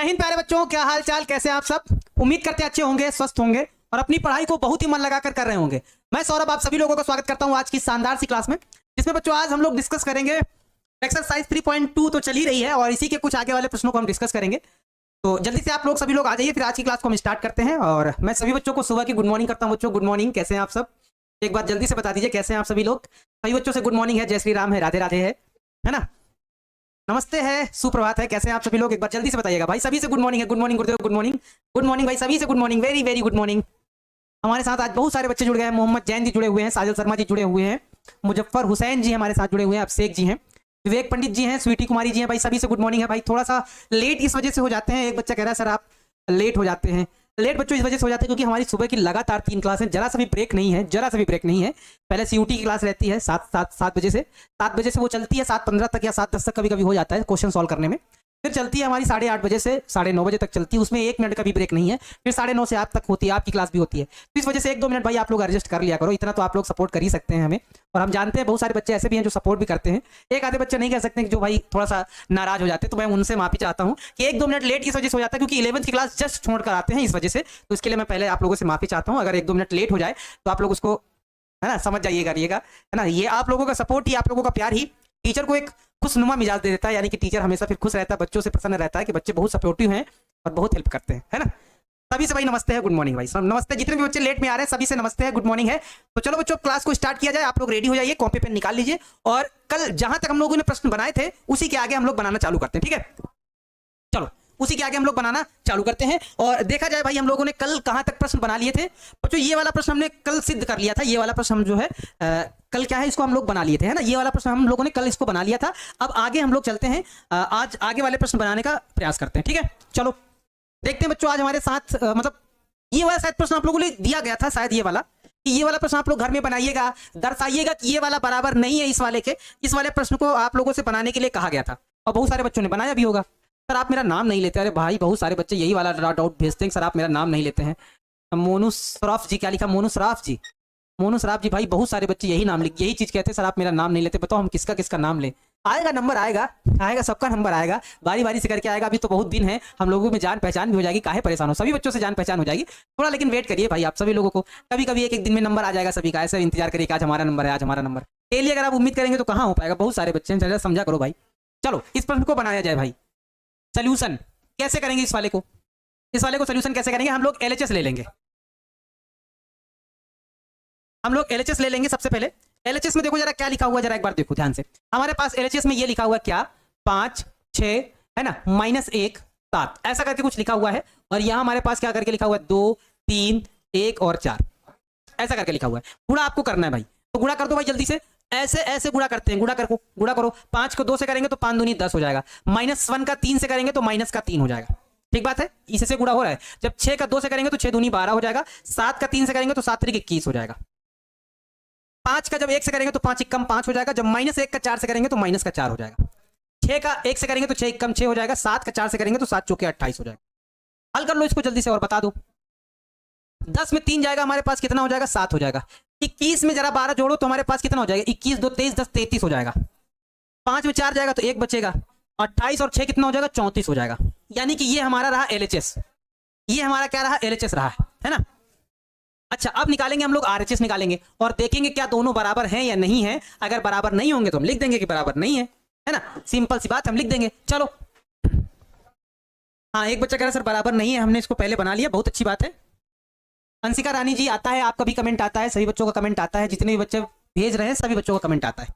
हिंद प्यारे बच्चों, क्या हाल चाल, कैसे आप सब। उम्मीद करते हैं अच्छे होंगे, स्वस्थ होंगे और अपनी पढ़ाई को बहुत ही मन लगाकर कर रहे होंगे। मैं सौरभ आप सभी लोगों का स्वागत करता हूं आज की शानदार सी क्लास में, जिसमें बच्चों आज हम लोग डिस्कस करेंगे एक्सरसाइज 3.2 तो चल ही रही है और इसी के कुछ आगे वाले प्रश्नों को हम डिस्कस करेंगे। तो जल्दी से आप लोग सभी लोग आ जाइए, फिर आज की क्लास को हम स्टार्ट करते हैं। और मैं सभी बच्चों को सुबह की गुड मॉर्निंग करता हूँ। बच्चों गुड मॉर्निंग, कैसे हैं आप सब? एक बार जल्दी से बता दीजिए कैसे हैं आप सभी लोग। सभी बच्चों से गुड मॉर्निंग है, जय श्री राम है, राधे राधे है ना, नमस्ते है, सुप्रभात है, कैसे हैं आप सभी लोग? एक बार जल्दी से बताइएगा भाई। सभी से गुड मॉर्निंग है, गुड मॉर्निंग गुरुदेव, गुड मॉर्निंग, गुड मॉर्निंग भाई, सभी से good morning, very very good morning. हमारे साथ आज बहुत सारे बच्चे जुड़ गए हैं। मोहम्मद जैन जी जुड़े हुए हैं, साजिल शर्मा जी जुड़े हुए हैं, मुजफ्फर हुसैन जी हमारे साथ जुड़े हुए हैं, अभिषेक जी हैं, विवेक पंडित जी हैं, स्वीटी कुमारी जी हैं। भाई सभी से गुड मॉर्निंग है। भाई थोड़ा सा लेट इस वजह से हो जाते हैं, एक बच्चा कह रहा है सर आप लेट हो जाते हैं। लेट बच्चों इस वजह से हो जाते हैं क्योंकि हमारी सुबह की लगातार 3 क्लास है, जरा सा भी ब्रेक नहीं है, जरा सा भी ब्रेक नहीं है। पहले सीयूटी की क्लास रहती है 7 बजे से, 7 बजे से वो चलती है 7:15 तक या 7:10 तक कभी कभी हो जाता है क्वेश्चन सॉल्व करने में। फिर चलती है हमारी 8:30 बजे से 9:30 बजे तक चलती है, उसमें 1 मिनट का भी ब्रेक नहीं है। फिर 9:30 से आप तक होती है, आपकी क्लास भी होती है। तो इस वजह से 1-2 मिनट भाई आप लोग एडजस्ट कर लिया करो, इतना तो आप लोग सपोर्ट कर ही सकते हैं हमें। और हम जानते हैं बहुत सारे बच्चे ऐसे भी हैं जो सपोर्ट भी करते हैं, एक आधे बच्चे नहीं कह सकते कि जो भाई थोड़ा सा नाराज हो जाते हैं। तो मैं उनसे माफी चाहता हूँ कि 1-2 मिनट लेट इस वजह से हो जाता है क्योंकि 11वीं की क्लास जस्ट छोड़ कर आते हैं इस वजह से। तो इसके लिए मैं पहले आप लोगों से माफी चाहता हूँ। अगर 1-2 मिनट लेट हो जाए तो आप लोग उसको है ना समझ जाइए करिएगा, है ना। ये आप लोगों का सपोर्ट ही, आप लोगों का प्यार ही टीचर को एक खुशनुमा मिजाज दे देता है, यानी कि टीचर हमेशा फिर खुश रहता है, बच्चों से प्रसन्न रहता है कि बच्चे बहुत सपोर्टिव हैं और बहुत हेल्प करते हैं, है ना। सभी से भाई नमस्ते है, गुड मॉर्निंग भाई, सब नमस्ते। जितने भी बच्चे लेट में आ रहे हैं सभी से नमस्ते है, गुड मॉर्निंग है। तो चलो बच्चों क्लास को स्टार्ट किया जाए। आप लोग रेडी हो जाइए, कॉपी पेन निकाल लीजिए और कल जहां तक हम लोगों ने प्रश्न बनाए थे उसी के आगे हम लोग बनाना चालू करते हैं, ठीक है। चलो उसी के आगे हम लोग बनाना चालू करते हैं और देखा जाए भाई हम लोगों ने कल कहां तक प्रश्न बना लिए थे बच्चों। ये वाला प्रश्न हमने कल सिद्ध कर लिया था, ये वाला प्रश्न हम जो है कल क्या है इसको हम लोग बना लिए थे, है ना। ये वाला प्रश्न हम लोगों ने कल इसको बना लिया था। अब आगे हम लोग चलते हैं, आज आगे वाले प्रश्न बनाने का प्रयास करते हैं, ठीक है। चलो देखते हैं बच्चों आज हमारे साथ मतलब ये वाला शायद प्रश्न आप लोगों को दिया गया था, शायद ये वाला, कि ये वाला प्रश्न आप लोग घर में बनाइएगा, दर्शाइएगा कि ये वाला बराबर नहीं है इस वाले के। इस वाले प्रश्न को आप लोगों से बनाने के लिए कहा गया था और बहुत सारे बच्चों ने बनाया भी होगा। सर आप मेरा नाम नहीं लेते। अरे भाई बहुत सारे बच्चे यही वाला डाउट भेजते हैं, सर आप मेरा नाम नहीं लेते हैं। मोनू सराफ जी, क्या लिखा? मोनू सराफ जी, मोनू सराफ जी। भाई बहुत सारे बच्चे यही नाम लिख, यही चीज कहते हैं, सर आप मेरा नाम नहीं लेते। बताओ हम किसका किसका नाम लें? आएगा नंबर, आएगा आएगा, सबका नंबर आएगा, बारी बारी से करके आएगा। अभी तो बहुत दिन है, हम लोगों में जान पहचान भी हो जाएगी, काहे परेशान हो, सभी बच्चों से जान पहचान हो जाएगी। थोड़ा लेकिन वेट करिए भाई, आप सभी लोगों को कभी कभी एक दिन में नंबर आ जाएगा सभी का। ऐसे इंतजार करिए आज हमारा नंबर है, आज हमारा नंबर। डेली अगर आप उम्मीद करेंगे तो कहाँ हो पाएगा, बहुत सारे बच्चे हैं, समझा करो भाई। चलो इस प्रश्न को बनाया जाए भाई। सोल्यूशन कैसे करेंगे इस वाले को? इस वाले को सोल्यूशन कैसे करेंगे? हम लोग एलएचएस ले लेंगे, हम लोग एलएचएस ले लेंगे। सबसे पहले एलएचएस में देखो जरा क्या लिखा हुआ, जरा एक बार देखो ध्यान से। हमारे पास एलएचएस में ये लिखा हुआ क्या, 5 6 है ना, -1 7 ऐसा करके कुछ लिखा हुआ है। और यहाँ हमारे पास क्या करके लिखा हुआ है, 2 3 1 और 4 ऐसा करके लिखा हुआ है। गुणा आपको करना है भाई, तो गुणा कर दो भाई जल्दी से। ऐसे ऐसे गुणा करते हैं, गुणा करो। 5 को 2 से करेंगे तो 5 दूनी 10 हो जाएगा। -1 का 3 से करेंगे तो -3 हो जाएगा, ठीक बात है, इससे गुणा हो रहा है। जब 6 का 2 से करेंगे तो 6 दूनी 12 हो जाएगा। 7 का 3 से करेंगे तो 7 3 21 हो जाएगा। 5 का जब 1 से करेंगे तो 5 1 5 हो जाएगा। जब -1 का 4 से करेंगे तो -4 हो जाएगा। 6 का 1 से करेंगे तो 6 1 6 हो जाएगा। 7 का 4 से करेंगे तो 7 चौके 28 हो जाएगा। हल कर लो इसको जल्दी से और बता दो। 10 में 3 जाएगा, हमारे पास कितना हो जाएगा, 7 हो जाएगा। 21 में जरा 12 जोड़ो तो हमारे पास कितना हो जाएगा, 21 2 23 10 33 हो जाएगा। 5 में 4 जाएगा तो 1 बचेगा। 28 और 6 कितना हो जाएगा, 34 हो जाएगा। यानी कि ये हमारा रहा एलएचएस, ये हमारा क्या रहा, एलएचएस रहा है ना। अच्छा अब निकालेंगे हम लोग आरएचएस निकालेंगे और देखेंगे क्या दोनों बराबर हैं या नहीं है। अगर बराबर नहीं होंगे तो हम लिख देंगे कि बराबर नहीं है ना, सिंपल सी बात, हम लिख देंगे। चलो हाँ एक बच्चा कह रहा है सर बराबर नहीं है, हमने इसको पहले बना लिया, बहुत अच्छी बात है। अंशिका रानी जी आता है, आपका भी कमेंट आता है, सभी बच्चों का कमेंट आता है, जितने भी बच्चे भेज रहे हैं सभी बच्चों का कमेंट आता है।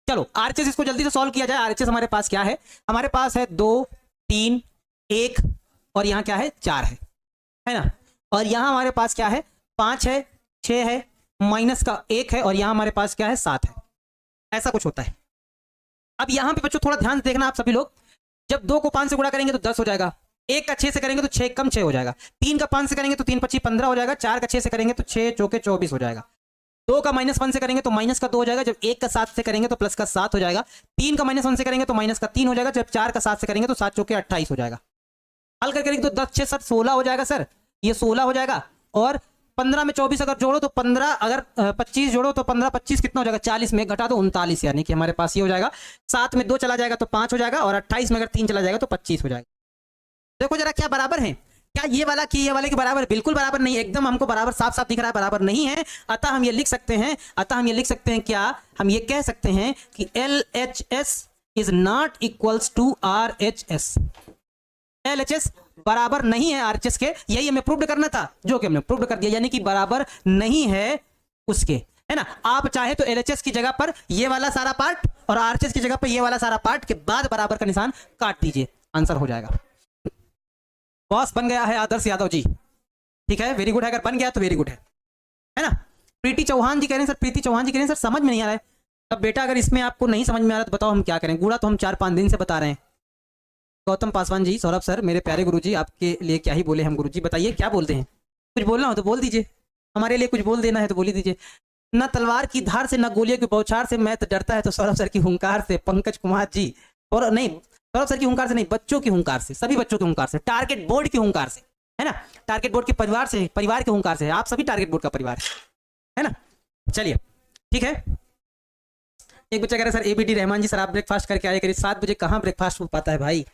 चलो आरएचएस इसको जल्दी से सॉल्व किया जाए। आरएचएस हमारे पास क्या है, हमारे पास है 2 3 1 और यहाँ क्या है 4 है ना। और यहाँ हमारे पास क्या है, 5 है, 6 है, माइनस का 1 है और यहाँ हमारे पास क्या है 7 है, ऐसा कुछ होता है। अब यहाँ पे बच्चों थोड़ा ध्यान से देखना आप सभी लोग। जब 2 को 5 से गुणा करेंगे तो 10 हो जाएगा। 1 का 6 से करेंगे तो 6 कम 6 हो जाएगा। 3 का 5 से करेंगे तो 3 25 15 हो जाएगा। 4 का 6 से करेंगे तो 6 चौके 24 हो जाएगा। 2 का -1 से करेंगे तो माइनस का 2 हो जाएगा। जब 1 का 7 से करेंगे तो प्लस का 7 हो जाएगा। 3 का -1 से करेंगे तो माइनस का 3 हो जाएगा। जब 4 का 7 से करेंगे तो 7 चौके 28 हो जाएगा। हल करके करेंगे तो 10 6 7 16 हो जाएगा सर, ये 16 हो जाएगा। और 15 में 24 अगर जोड़ो तो 15, अगर 25 जोड़ो तो 15 25 कितना हो जाएगा, 40 में घटा दो 39, यानी कि हमारे पास ये हो जाएगा। 7 में 2 चला जाएगा तो 5 हो जाएगा और 28 में अगर 3 चला जाएगा तो 25 हो जाएगा। देखो जरा क्या बराबर है, क्या ये वाला कि ये वाले के बराबर? बिल्कुल बराबर नहीं है, एकदम हमको बराबर साफ साफ दिख रहा है बराबर नहीं है। अतः हम ये लिख सकते हैं, क्या हम ये कह सकते हैं कि LHS is not equals to RHS। LHS बराबर नहीं है RHS के, यही हमें प्रूव करना था, जो कि हमने प्रूव कर दिया, यानी कि बराबर नहीं है उसके, है ना। आप चाहे तो LHS की जगह पर ये वाला सारा पार्ट और RHS की जगह पर ये वाला सारा पार्ट के बाद बराबर का निशान काट दीजिए, आंसर हो जाएगा। बॉस बन गया है आदर्श यादव जी, ठीक है, वेरी गुड है, अगर बन गया तो वेरी गुड है ना। प्रीति चौहान जी कह रहे हैं सर, प्रीति चौहान जी कह रहे हैं सर समझ में नहीं आ रहा है। अब बेटा अगर इसमें आपको नहीं समझ में आ रहा तो बताओ हम क्या करें, गुड़ा तो हम 4-5 दिन से बता रहे हैं। गौतम पासवान जी, सौरभ सर, मेरे प्यारे गुरुजी, आपके लिए क्या ही बोले हम गुरुजी, बताइए क्या बोलते हैं, कुछ बोलना हो तो बोल दीजिए, हमारे लिए कुछ बोल देना है तो बोल ही दीजिए। न तलवार की धार से न गोलियों की बौछार से मैं तो डरता है तो सौरभ सर की हुंकार से, पंकज कुमार जी, और नहीं सौरभ सर की हुंकार से नहीं, बच्चों की हुंकार से, सभी बच्चों की हुंकार से, टारगेट बोर्ड की हुंकार से, है ना, टारगेट बोर्ड के परिवार से, परिवार के हुंकार से, आप सभी टारगेट बोर्ड का परिवार है ना। चलिए ठीक है। एक बच्चा कह रहा है सर ABD रहमान जी, सर आप ब्रेकफास्ट करके आए करिए। 7 बजे कहाँ ब्रेकफास्ट हो पाता है भाई,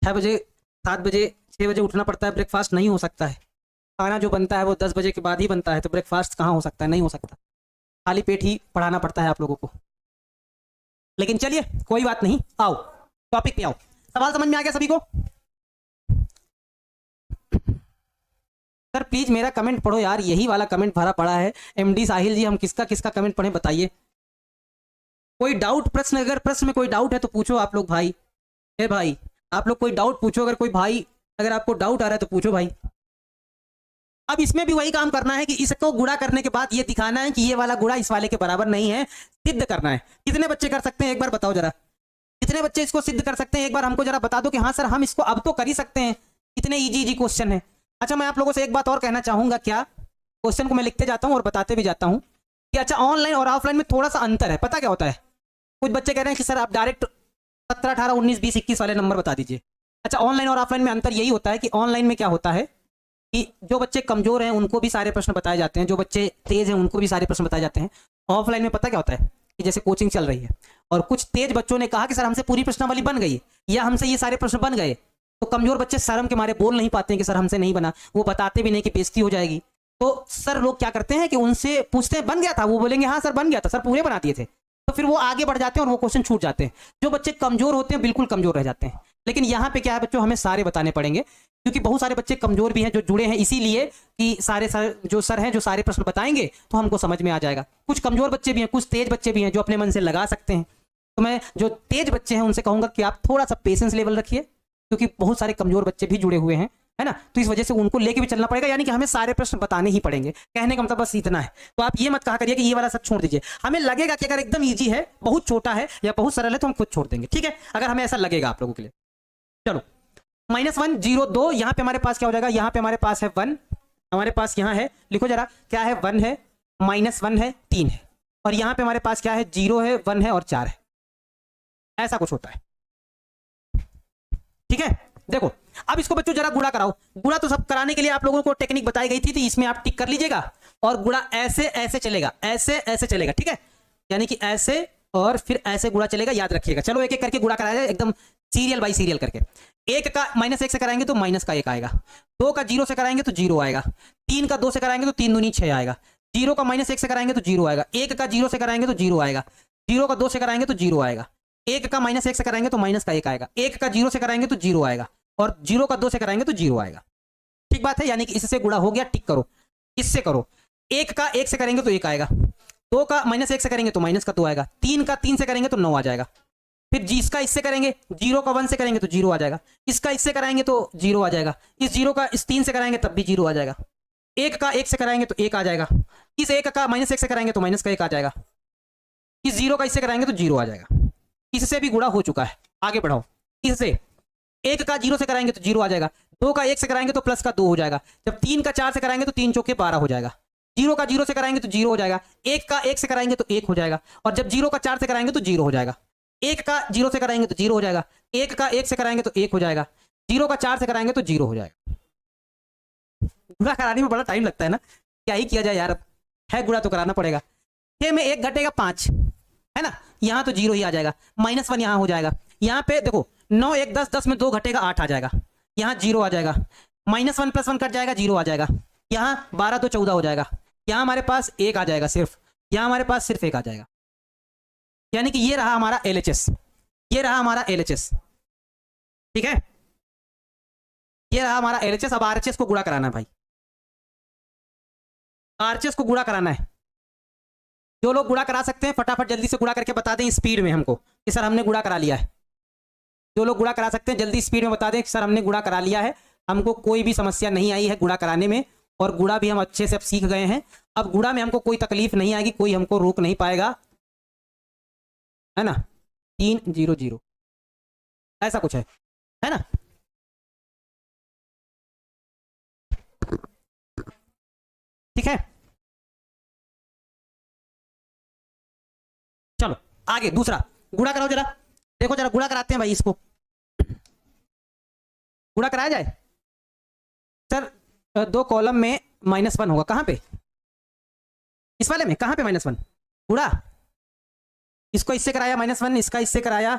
6 बजे 7 बजे 6 बजे उठना पड़ता है, ब्रेकफास्ट नहीं हो सकता है। खाना जो बनता है वो 10 बजे के बाद ही बनता है, तो ब्रेकफास्ट कहाँ हो सकता है, नहीं हो सकता, खाली पेट ही पढ़ाना पड़ता है आप लोगों को। लेकिन चलिए कोई बात नहीं, आओ टॉपिक पे आओ। सवाल समझ में आ गया सभी को? सर प्लीज मेरा कमेंट पढ़ो यार, यही वाला कमेंट भरा पड़ा है। MD साहिल जी, हम किसका किसका कमेंट पढ़े बताइए। कोई डाउट, प्रश्न, अगर प्रश्न में कोई डाउट है तो पूछो आप लोग भाई, हे भाई आप लोग कोई डाउट पूछो, अगर कोई भाई अगर आपको डाउट आ रहा है तो पूछो भाई। अब इसमें भी वही काम करना है कि इसको गुणा करने के बाद ये दिखाना है कि ये वाला गुणा इस वाले के बराबर नहीं है, सिद्ध करना है। कितने बच्चे कर सकते हैं एक बार बताओ जरा, कितने बच्चे इसको सिद्ध कर सकते हैं एक बार हमको जरा बता दो कि हाँ सर हम इसको अब तो कर ही सकते हैं, इतने इजी क्वेश्चन है। अच्छा मैं आप लोगों से एक बात और कहना चाहूंगा, क्या क्वेश्चन को मैं लिखते जाता हूँ और बताते भी जाता हूँ कि अच्छा ऑनलाइन और ऑफलाइन में थोड़ा सा अंतर है। पता क्या होता है, कुछ बच्चे कह रहे हैं कि सर आप डायरेक्ट 17, 18, 19, 20, 21 वाले नंबर बता दीजिए। अच्छा ऑनलाइन और ऑफलाइन में अंतर यही होता है कि ऑनलाइन में क्या होता है कि जो बच्चे कमजोर हैं उनको भी सारे प्रश्न बताए जाते हैं, जो बच्चे तेज हैं उनको भी सारे प्रश्न बताए जाते हैं। ऑफलाइन में पता क्या होता है कि जैसे कोचिंग चल रही है और कुछ तेज बच्चों ने कहा कि सर हमसे पूरी प्रश्नावली बन गई या हमसे ये सारे प्रश्न बन गए, तो कमजोर बच्चे शर्म के मारे बोल नहीं पाते हैं कि सर हमसे नहीं बना, वो बताते भी नहीं कि बेइज्जती हो जाएगी। तो सर लोग क्या करते हैं कि उनसे पूछते हैं बन गया था, वो बोलेंगे हाँ सर बन गया था, सर पूरे बना दिए थे, तो फिर वो आगे बढ़ जाते हैं और वो क्वेश्चन छूट जाते हैं। जो बच्चे कमजोर होते हैं बिल्कुल कमजोर रह जाते हैं। लेकिन यहाँ पे क्या है बच्चों, हमें सारे बताने पड़ेंगे क्योंकि बहुत सारे बच्चे कमजोर भी हैं जो जुड़े हैं, इसीलिए कि सारे सर हैं जो सारे प्रश्न बताएंगे तो हमको समझ में आ जाएगा। कुछ कमजोर बच्चे भी हैं, कुछ तेज बच्चे भी हैं जो अपने मन से लगा सकते हैं। तो मैं जो तेज बच्चे हैं उनसे कहूंगा कि आप थोड़ा सा पेशेंस लेवल रखिए, क्योंकि बहुत सारे कमजोर बच्चे भी जुड़े हुए हैं, है ना, तो इस वजह से उनको लेके भी चलना पड़ेगा, यानी कि हमें सारे प्रश्न बताने ही पड़ेंगे। कहने का मतलब बस इतना है। तो आप ये मत कहा करिए कि ये वाला सब छोड़ दीजिए, हमें लगेगा कि अगर एकदम ईजी है, बहुत छोटा है या बहुत सरल है तो हम खुद छोड़ देंगे, ठीक है, अगर हमें ऐसा लगेगा आप लोगों के लिए। चलो -1 0 2, यहाँ पे हमारे पास क्या हो जाएगा, यहाँ पे हमारे पास है 1, हमारे पास यहाँ है, लिखो जरा क्या है, 1 है, -1 है, 3 है, और यहाँ पे हमारे पास क्या है, 0 है, 1 है और 4 है, ऐसा कुछ होता है, ठीक है। देखो अब इसको बच्चों जरा गुणा कराओ। गुणा तो सब कराने के लिए आप लोगों को टेक्निक बताई गई थी, तो इसमें आप टिक कर लीजिएगा और गुणा ऐसे ऐसे चलेगा, ऐसे ऐसे चलेगा, ठीक है, यानी कि ऐसे और फिर ऐसे गुणा चलेगा, याद रखिएगा। चलो एक एक करके गुणा कराया जाए, एकदम सीरियल बाई सीरियल करके। 1 का -1 से कराएंगे तो माइनस का 1 आएगा, 2 का 0 से कराएंगे तो 0 आएगा, 3 का 2 से कराएंगे तो 3 दूनी 6 आएगा, 0 का -1 से कराएंगे तो 0 आएगा, 1 का 0 से कराएंगे तो 0 आएगा, 0 का 2 से कराएंगे तो 0 आएगा, 1 का -1 से कराएंगे तो माइनस का 1 आएगा, 1 का 0 से कराएंगे तो 0 आएगा, और 0 का 2 से कराएंगे तो 0 आएगा। ठीक बात है, यानी कि इससे गुणा हो गया, टिक करो। इससे करो, 1 का 1 से करेंगे तो 1 आएगा, 2 का -1 से करेंगे तो माइनस का 2 आएगा, 3 का 3 से करेंगे तो 9 आ जाएगा, फिर इसका इससे करेंगे, 0 का 1 से करेंगे तो 0 आ जाएगा, इसका इससे कराएंगे तो 0 आ जाएगा, इस 0 का इस 3 से कराएंगे तब भी 0 आ जाएगा, 1 का 1 से कराएंगे तो 1 आ जाएगा, इस 1 का -1 से कराएंगे तो माइनस का 1 आ जाएगा, इस 0 का इससे कराएंगे तो 0 आ जाएगा। इससे भी गुणा हो चुका है, आगे बढ़ाओ। इससे 1 का 0 से कराएंगे तो 0 आ जाएगा, 2 का 1 से कराएंगे तो प्लस का 2 हो जाएगा, जब 3 का 4 से कराएंगे तो 3 चौके 12 हो जाएगा, 0 का 0 से कराएंगे तो 0 हो जाएगा, 1 का 1 से कराएंगे तो 1 हो जाएगा, और जब 0 का 4 से कराएंगे तो 0 हो जाएगा, 1 का 0 से कराएंगे तो 0 हो जाएगा, 1 का 1 से कराएंगे तो 1 हो जाएगा, 0 का 4 से कराएंगे तो 0 हो जाएगा। गुणा कराने में बड़ा टाइम लगता है ना, क्या ही किया जाए यार, है गुणा तो कराना पड़ेगा। 6 में 1 घटेगा 5, है ना, यहाँ तो 0 ही आ जाएगा, -1 यहाँ हो जाएगा। यहाँ पे देखो 9 1 10, 10 में 2 घटेगा 8 आ जाएगा, यहाँ 0 आ जाएगा, -1 + 1 कट जाएगा, 0 आ जाएगा, यहाँ 12 तो 14 हो जाएगा, यहाँ हमारे पास 1 आ जाएगा सिर्फ, यहाँ हमारे पास सिर्फ 1 आ जाएगा। यानी कि ये रहा हमारा LHS, ये रहा हमारा LHS, ठीक है, ये रहा हमारा LHS। अब RHS को गुणा कराना है भाई, RHS को गुणा कराना है। जो लोग गुणा करा सकते हैं फटाफट जल्दी से गुणा करके बता दें स्पीड में हमको कि सर हमने गुणा करा लिया है। जो लोग गुणा करा सकते हैं जल्दी स्पीड में बता दें कि सर हमने गुणा करा लिया है, हमको कोई भी समस्या नहीं आई है गुणा कराने में, और गुणा भी हम अच्छे से अब सीख गए हैं। अब गुणा में हमको कोई तकलीफ नहीं आएगी, कोई हमको रोक नहीं पाएगा, है ना। 300 ऐसा कुछ है ना। ठीक है, चलो आगे दूसरा गुणा कराओ जरा, देखो जरा गुणा कराते हैं भाई, इसको गुणा कराया जाए। सर 2 कॉलम में -1 होगा, कहां पे, इस वाले में, कहां पे -1 गुणा, इसको इससे कराया -1, इसका इससे कराया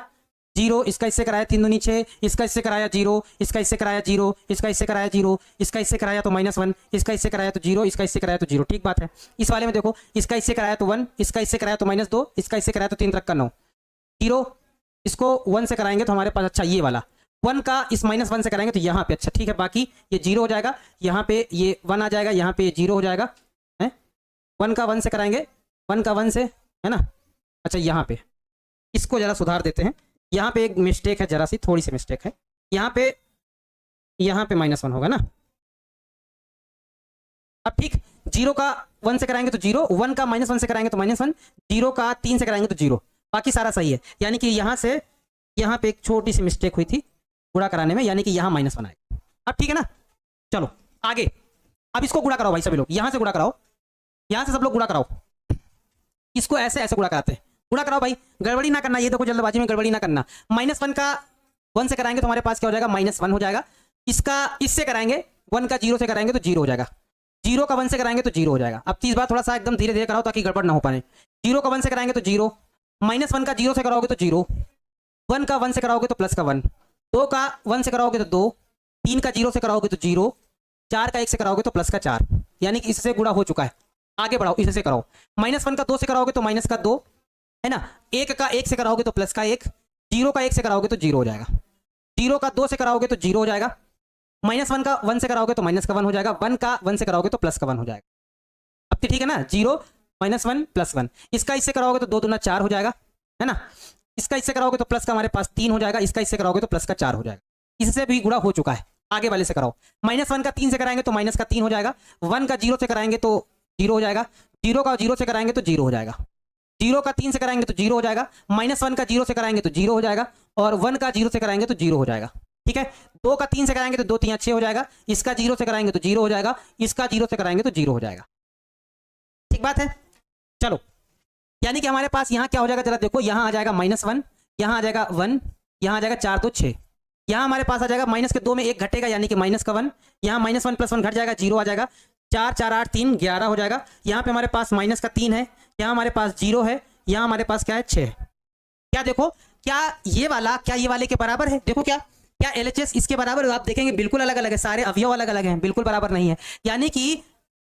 0, इसका इससे कराया 3 दूनी 6, इसका इससे कराया 0, इसका इससे कराया 0, इसका इससे कराया 0, इसका इससे कराया तो -1, इसका इससे कराया तो 0, इसका इससे कराया तो 0, ठीक बात है। इस वाले में देखो, इसका इससे कराया तो 1, इसका इससे कराया तो -2, इसका इससे कराया तो 3 तक का 9, 0, इसको 1 से कराएंगे तो हमारे पास, अच्छा ये वाला 1 का इस -1 से कराएंगे तो यहाँ पे, अच्छा ठीक है, बाकी ये 0 हो जाएगा, यहाँ पे ये 1 आ जाएगा, यहाँ पे ये 0 हो जाएगा, है 1 का 1 से कराएंगे, 1 का 1 से, है ना। अच्छा यहाँ पे इसको जरा सुधार देते हैं, यहाँ पे एक मिस्टेक है, जरा सी थोड़ी सी मिस्टेक है, यहाँ पे -1 होगा ना। अब ठीक, 0 का 1 से कराएंगे तो 0, 1 का -1 से कराएंगे तो -1, 0 का 3 से कराएंगे तो 0, बाकी सारा सही है। यानी कि यहाँ से यहाँ पे एक छोटी सी मिस्टेक हुई थी गुणा कराने में, यानी कि यहाँ -1 आएगा। अब ठीक है ना, चलो आगे। अब इसको गुणा कराओ भाई सभी लोग, यहाँ से गुणा कराओ, यहाँ से सब लोग गुणा कराओ, इसको ऐसे ऐसे गुणा कराते हैं, गुणा कराओ भाई, गड़बड़ी ना करना, ये देखो जल्दबाजी में गड़बड़ी ना करना। -1 का 1 से कराएंगे तो हमारे पास क्या हो जाएगा, -1 हो जाएगा, इसका इससे कराएंगे 1 का 0 से कराएंगे तो 0 हो जाएगा, 0 का 1 से कराएंगे तो 0 हो जाएगा। अब 30 बार थोड़ा सा एकदम धीरे धीरे कराओ ताकि गड़बड़ ना हो पाए। 0 का 1 से कराएंगे तो 0, -1 का 0 से कराओगे तो 0, 1 का 1 से कराओगे तो +1, 2 का 1 से कराओगे तो 2, 3 का 0 से कराओगे तो 0, 4 का 1 से कराओगे तो +4, यानी कि इससे गुणा हो चुका है। आगे बढ़ाओ, इससे कराओ, -1 का 2 से कराओगे तो -2, है ना, 1 का 1 से कराओगे तो +1, 0 का 1 से कराओगे तो 0 हो जाएगा, 0 का 2 से कराओगे तो 0 हो जाएगा, -1 का 1 से कराओगे तो -1 हो जाएगा, 1 का 1 से कराओगे तो +1 हो जाएगा। अब तो ठीक है ना, 0 -1 +1, इसका इससे कराओगे तो 2 दूना 4 हो जाएगा, है ना, इसका इससे कराओगे तो प्लस का हमारे पास 3 हो जाएगा, इसका इससे कराओगे तो प्लस का 4 हो जाएगा, इससे भी गुणा हो चुका है। आगे वाले से कराओ, -1 का 3 से कराएंगे तो -3 हो जाएगा, 1 का 0 से कराएंगे तो 0 हो जाएगा, 0 का 0 से कराएंगे तो 0 हो जाएगा, 0 का 3 से कराएंगे तो 0 हो जाएगा, -1 का 0 से कराएंगे तो 0 हो जाएगा, और 1 का 0 से कराएंगे तो 0 हो जाएगा। ठीक है, 2 का 3 से कराएंगे तो 2 3 6 हो जाएगा, इसका 0 से कराएंगे तो 0 हो जाएगा, इसका 0 से कराएंगे तो 0 हो जाएगा। ठीक बात है, चलो, यानी कि हमारे पास यहाँ क्या हो जाएगा, जरा देखो, यहाँ आ जाएगा -1, यहाँ आ जाएगा 1, यहाँ आ जाएगा 4 2 6, यहाँ हमारे पास आ जाएगा माइनस के 2 में 1 घटेगा, यानी कि -1, यहाँ -1 + 1 घट जाएगा, 0 आ जाएगा, 4 4 8 3 11 हो जाएगा, यहाँ पे हमारे पास -3 है, यहाँ हमारे पास 0 है, यहाँ हमारे पास क्या है 6। क्या देखो, क्या ये वाला क्या ये वाले के बराबर है, देखो क्या क्या LHS इसके बराबर है, आप देखेंगे बिल्कुल अलग अलग है, सारे अवयव अलग अलग हैं, बिल्कुल बराबर नहीं है। यानी कि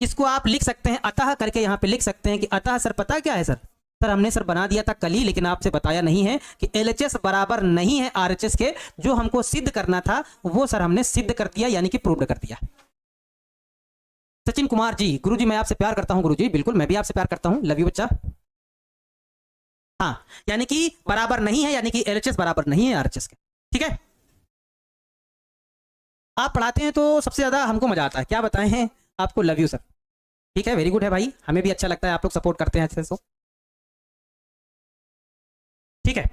इसको आप लिख सकते हैं अतः करके, यहाँ पे लिख सकते हैं कि अतः सर पता क्या है सर हमने सर बना दिया था कल ही, लेकिन आपसे बताया नहीं है कि LHS बराबर नहीं है RHS के, जो हमको सिद्ध करना था वो सर हमने सिद्ध कर दिया, यानी कि प्रूव्ड कर दिया। सचिन कुमार जी, गुरुजी मैं आपसे प्यार करता हूं गुरुजी, बिल्कुल मैं भी आपसे प्यार करता हूं, लव यू बच्चा। हाँ, यानी कि बराबर नहीं है, यानी कि LHS बराबर नहीं है RHS के। ठीक है, आप पढ़ाते हैं तो सबसे ज्यादा हमको मजा आता है, क्या बताएं हैं आपको, लव यू सर। ठीक है, वेरी गुड है भाई, हमें भी अच्छा लगता है आप लोग सपोर्ट करते हैं अच्छे से। ठीक है,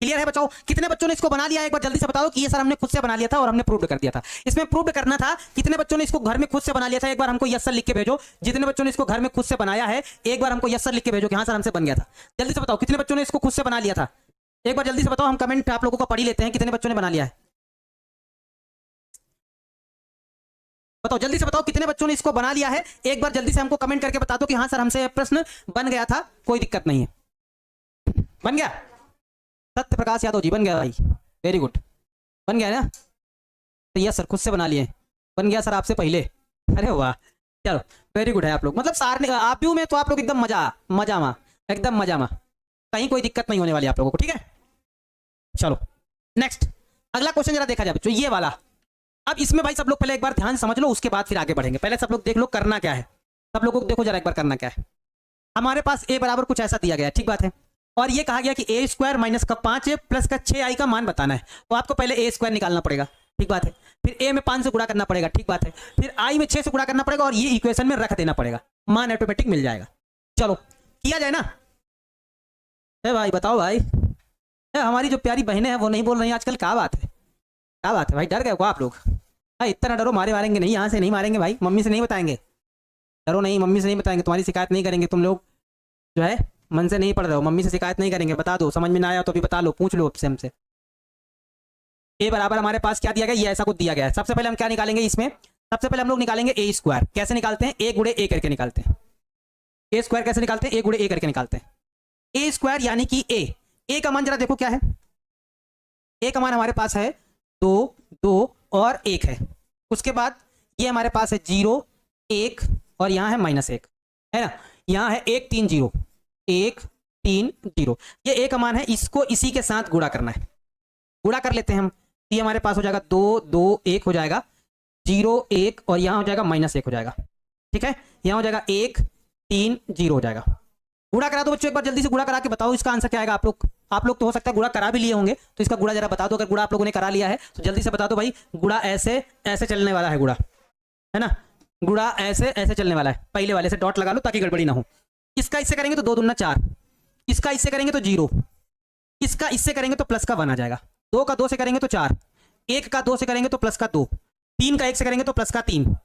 क्लियर है बच्चों, कितने बच्चों ने इसको बना लिया, एक बार जल्दी से बताओ कि ये सर हमने खुद से बना लिया था और हमने प्रूव्ड कर दिया था। इसमें प्रूव्ड करना था, कितने बच्चों ने इसको घर में खुद से बना लिया था, एक बार हमको यस सर लिख के भेजो। जितने बच्चों ने इसको घर में खुद से बनाया है एक बार हमको यस सर लिख के भेजो कि हाँ सर हमसे बन गया था। जल्दी से बताओ कितने बच्चों ने इसको खुद से बना लिया था, एक बार जल्दी से बताओ, हम कमेंट आप लोगों का पढ़ ही लेते हैं, कितने बच्चों ने बना लिया है, बताओ जल्दी से बताओ कितने बच्चों ने इसको बना लिया है, एक बार जल्दी से हमको कमेंट करके बता दो कि हाँ सर हमसे प्रश्न बन गया था, कोई दिक्कत नहीं है, बन गया। सत्य प्रकाश यादव जी बन गया भाई, वेरी गुड, बन गया ना। तो यह सर खुद से बना लिए, बन गया सर आपसे पहले। अरे वाह, चलो वेरी गुड है आप लोग। मतलब सार आप भी में तो आप लोग एकदम मजा में, एकदम मजा में, कहीं कोई दिक्कत नहीं होने वाली आप लोगों को, ठीक है। चलो नेक्स्ट अगला क्वेश्चन जरा देखा जाए बच्चों, ये वाला। अब इसमें भाई सब लोग पहले एक बार ध्यान समझ लो, उसके बाद फिर आगे बढ़ेंगे। पहले सब लोग देख लो करना क्या है, सब लोगों को देखो जरा एक बार करना क्या है। हमारे पास ए बराबर कुछ ऐसा दिया गया है, ठीक बात है। और ये कहा गया कि ए स्क्वायर माइनस का 5 प्लस का 6 आई का मान बताना है। तो आपको पहले ए स्क्वायर निकालना पड़ेगा, ठीक बात है। फिर ए में 5 से गुणा करना पड़ेगा, ठीक बात है। फिर आई में 6 से गुणा करना पड़ेगा और ये इक्वेशन में रख देना पड़ेगा, मान ऑटोमेटिक मिल जाएगा। चलो किया जाए ना। ए भाई बताओ भाई, हमारी जो प्यारी बहनें हैं वो नहीं बोल रही आजकल, क्या बात है, क्या बात है भाई, डर गए हो आप लोग? भाई इतना डरो, मारेंगे नहीं, यहाँ से नहीं मारेंगे भाई, मम्मी से नहीं बताएंगे, डरो नहीं, मम्मी से नहीं बताएंगे, तुम्हारी शिकायत नहीं करेंगे। तुम लोग जो है मन से नहीं पढ़ रहे हो, मम्मी से शिकायत नहीं करेंगे, बता दो, समझ में ना आया तो भी बता लो, पूछ लो आपसे हमसे। ए बराबर हमारे पास क्या दिया गया, ये ऐसा कुछ दिया गया है। सबसे पहले हम क्या निकालेंगे इसमें, सबसे पहले हम लोग निकालेंगे ए स्क्वायर। कैसे निकालते हैं, ए गुणे ए करके निकालते हैं। ए स्क्वायर कैसे निकालते हैं, ए गुणे ए करके निकालते हैं। ए स्क्वायर यानी कि ए का मान जरा देखो क्या है, ए का मान हमारे पास है 2 2 और 1 है। उसके बाद ये हमारे पास है 0 1 और यहाँ है -1, है ना। यहाँ है 1 3 0 1 3 0, ये ए का मान है। इसको इसी के साथ गुणा करना है, गुणा कर लेते हैं हम। ये हमारे पास हो जाएगा 2 2 1 हो जाएगा, 0 1 और यहाँ हो जाएगा -1 हो जाएगा, ठीक है। यहाँ हो जाएगा 1 3 0 हो जाएगा। गुणा करा दो बच्चों, एक बार जल्दी से गुणा करा के बताओ इसका आंसर क्या आएगा। आप लोग तो हो सकता है गुणा करा भी लिए होंगे, तो इसका गुणा जरा बता दो। अगर गुणा आप लोगों ने करा लिया है तो जल्दी से बता दो भाई। गुणा ऐसे ऐसे चलने वाला है, गुणा है ना, गुणा ऐसे ऐसे चलने वाला है। पहले वाले से डॉट लगा लो ताकि गड़बड़ी ना हो। इसका इससे करेंगे तो 2 दूना 4, इसका इससे करेंगे तो 0, इसका इससे करेंगे तो प्लस का 1 आ जाएगा। 2 का 2 से करेंगे तो 4, 1 का 2 से करेंगे तो प्लस का 2, 3 का 1 से करेंगे तो प्लस का 3,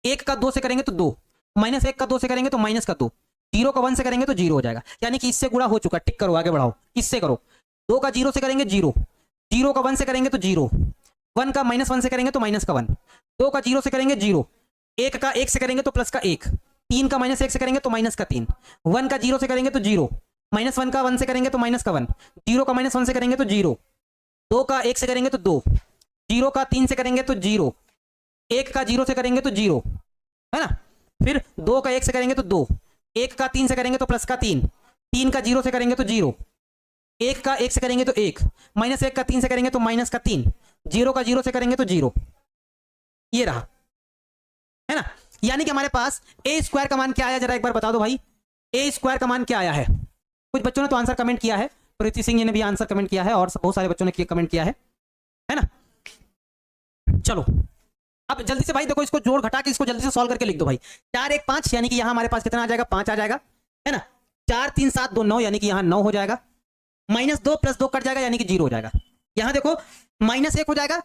1 का 2 से करेंगे तो 2, -1 का 2 से करेंगे तो माइनस का 2, 0 का 1 से करेंगे तो 0 हो जाएगा। यानी कि इससे गुणा हो चुका, टिक करो, आगे बढ़ाओ, इससे करो। 2 का 0 से करेंगे 0, 0 का 1 से करेंगे तो 0, 1 का -1 से करेंगे तो माइनस का 1, 2 का 0 से करेंगे 0, 1 का 1 से करेंगे तो प्लस का 1, 3 का -1 से करेंगे तो माइनस का 3, 1 का 0 से करेंगे तो 0, -1 का 1 से करेंगे तो माइनस का 1, 0 का -1 से करेंगे तो 0, 2 का 1 से करेंगे तो 2, 0 का 3 से करेंगे तो 0, 1 का 0 से करेंगे तो 0, है ना। फिर 2 का 1 से करेंगे तो 2, 1 का 3 से करेंगे तो प्लस का 3, 3 का 0 से करेंगे तो 0, 1 का 1 से करेंगे तो 1, -1 का 3 से करेंगे तो माइनस का 3, 0 का 0 से करेंगे तो 0, ये रहा, है ना। यानी कि हमारे पास ए स्क्वायर का मान क्या आया, जरा एक बार बता दो भाई। ए स्क्वायर का मान क्या आया है? कुछ बच्चों ने तो आंसर कमेंट किया है, प्रीति सिंह जी ने भी आंसर कमेंट किया है और बहुत सारे बच्चों ने कमेंट किया है ना। चलो अब जल्दी से भाई देखो, इसको जोड़ घटा के इसको जल्दी से सॉल्व करके लिख दो भाई। 4 1 5 यानी कि यहाँ हमारे पास कितना आ जाएगा, 5 आ जाएगा, है ना। 4 3 7 2 9 यानी कि यहाँ 9 हो जाएगा। -2 + 2 कट जाएगा यानी कि 0 हो जाएगा। यहाँ देखो -1 हो जाएगा,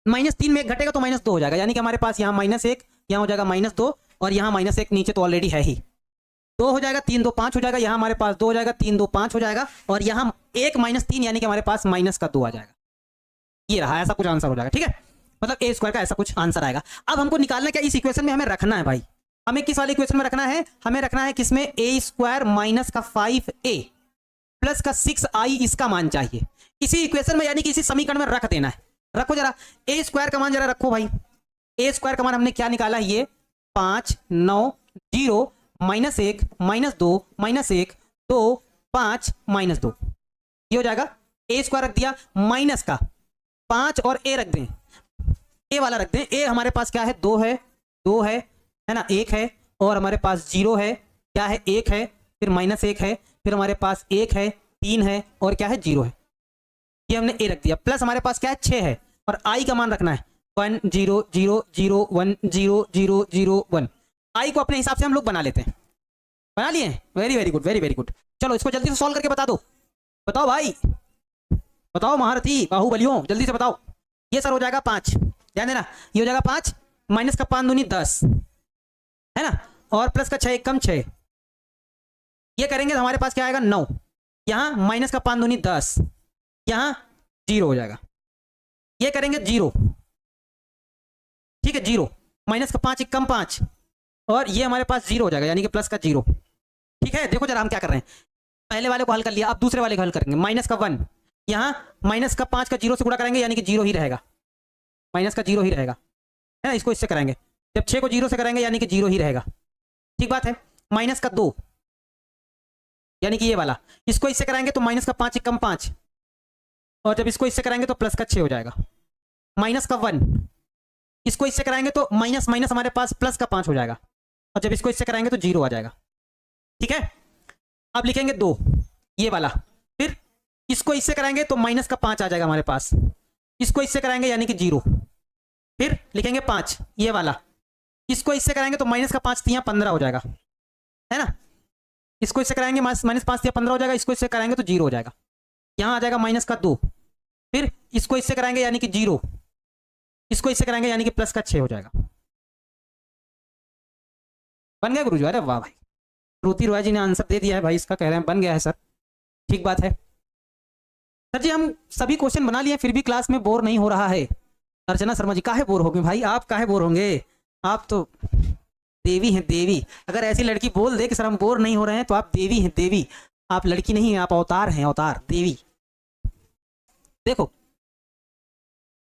-3 में 1 घटेगा तो -2 हो जाएगा। यानी कि हमारे पास यहाँ -1, यहाँ हो जाएगा -2 और यहाँ -1 नीचे तो ऑलरेडी है ही, 2 हो जाएगा, 3 2 5 हो जाएगा। यहाँ हमारे पास 2 हो जाएगा, 3 2 5 हो जाएगा और यहाँ 1 -3 यानी कि हमारे पास -2 आ जाएगा। ये रहा, ऐसा कुछ आंसर हो जाएगा, ठीक है। मतलब ए स्क्वायर का ऐसा कुछ आंसर आएगा। अब हमको निकालना क्या, इस इक्वेशन में हमें रखना है भाई। हमें किस वाले इक्वेशन में रखना है, हमें रखना है किसमें, ए स्क्वायर माइनस का 5a प्लस का 6i, इसका मान चाहिए इसी इक्वेशन में, यानी कि इसी समीकरण में रख देना है। रखो जरा ए स्क्वायर का मान, जरा रखो भाई। ए स्क्वायर का मान हमने क्या निकाला है, ये 5 9 0 -1 -2 -1 2 5 -2, ये हो जाएगा। ए स्क्वायर रख दिया, माइनस का 5 और ए रख दें, ए वाला रख दें। ए हमारे पास क्या है, 2 है ना, 1 है और हमारे पास 0 है, क्या है 1 है, फिर -1 है, फिर हमारे पास 1 है, 3 है और क्या है 0 है। ये हमने ए रख दिया, प्लस हमारे पास क्या है 6 है और आई का मान रखना है 1 0 0 0 1 0 0 0 1। आई को अपने हिसाब से हम लोग बना लेते हैं, बना लिए। Very very good, very very good. चलो इसको जल्दी से सॉल्व करके बता दो, बताओ भाई, बताओ महारथी बाहुबलियों, जल्दी से बताओ। ये सर हो जाएगा 5, ध्यान देना, ये हो जाएगा 5, माइनस का 5 दूनी 10, है ना, और प्लस का 6 कम 6, ये करेंगे तो हमारे पास क्या आएगा 9, यहाँ माइनस का 5 दूनी 10, यहाँ 0 हो जाएगा। ये करेंगे 0, ठीक है 0, माइनस का 5 कम 5 और ये हमारे पास 0 हो जाएगा, यानी कि प्लस का 0, ठीक है। देखो जरा हम क्या कर रहे हैं, पहले वाले को हल कर लिया, अब दूसरे वाले को हल करेंगे। माइनस का 1, यहाँ माइनस का 5 का 0 से गुणा करेंगे यानी कि 0 ही रहेगा, माइनस का 0 ही रहेगा, है ना। इसको इससे कराएंगे, जब 6 को 0 से कराएंगे यानी कि 0 ही रहेगा, ठीक बात है। माइनस का 2 यानी कि ये वाला, इसको इससे कराएंगे तो माइनस का 5 कम 5, और जब इसको इससे कराएंगे तो प्लस का 6 हो जाएगा। माइनस का 1, इसको इससे कराएंगे तो माइनस माइनस हमारे पास प्लस का 5 हो जाएगा, और जब इसको इससे कराएंगे तो 0 आ जाएगा, ठीक है। अब लिखेंगे 2 ये वाला, फिर इसको इससे कराएंगे तो माइनस का 5 आ जाएगा हमारे पास, इसको इससे कराएंगे यानी कि 0, फिर लिखेंगे 5 ये वाला, इसको इससे कराएंगे तो माइनस का 5 3 15 हो जाएगा, है ना। इसको इससे कराएंगे माइनस 5 3 15 हो जाएगा, इसको इससे कराएंगे तो 0 हो जाएगा। यहाँ आ जाएगा माइनस का 2, फिर इसको इससे कराएंगे यानी कि 0, इसको इससे कराएंगे यानी कि प्लस का 6 हो जाएगा। बन गया गुरुजी? अरे वाह भाई, श्रुति रॉय जी ने आंसर दे दिया है भाई, इसका कह रहे हैं बन गया है सर, ठीक बात है। सर जी हम सभी क्वेश्चन बना लिए फिर भी क्लास में बोर नहीं हो रहा है। अर्चना शर्मा जी, काहे बोर होंगे भाई, आप काहे बोर होंगे, आप तो देवी हैं देवी। अगर ऐसी लड़की बोल दे कि सर हम बोर नहीं हो रहे हैं तो आप देवी हैं देवी, आप लड़की नहीं हैं, आप अवतार हैं, अवतार देवी। देखो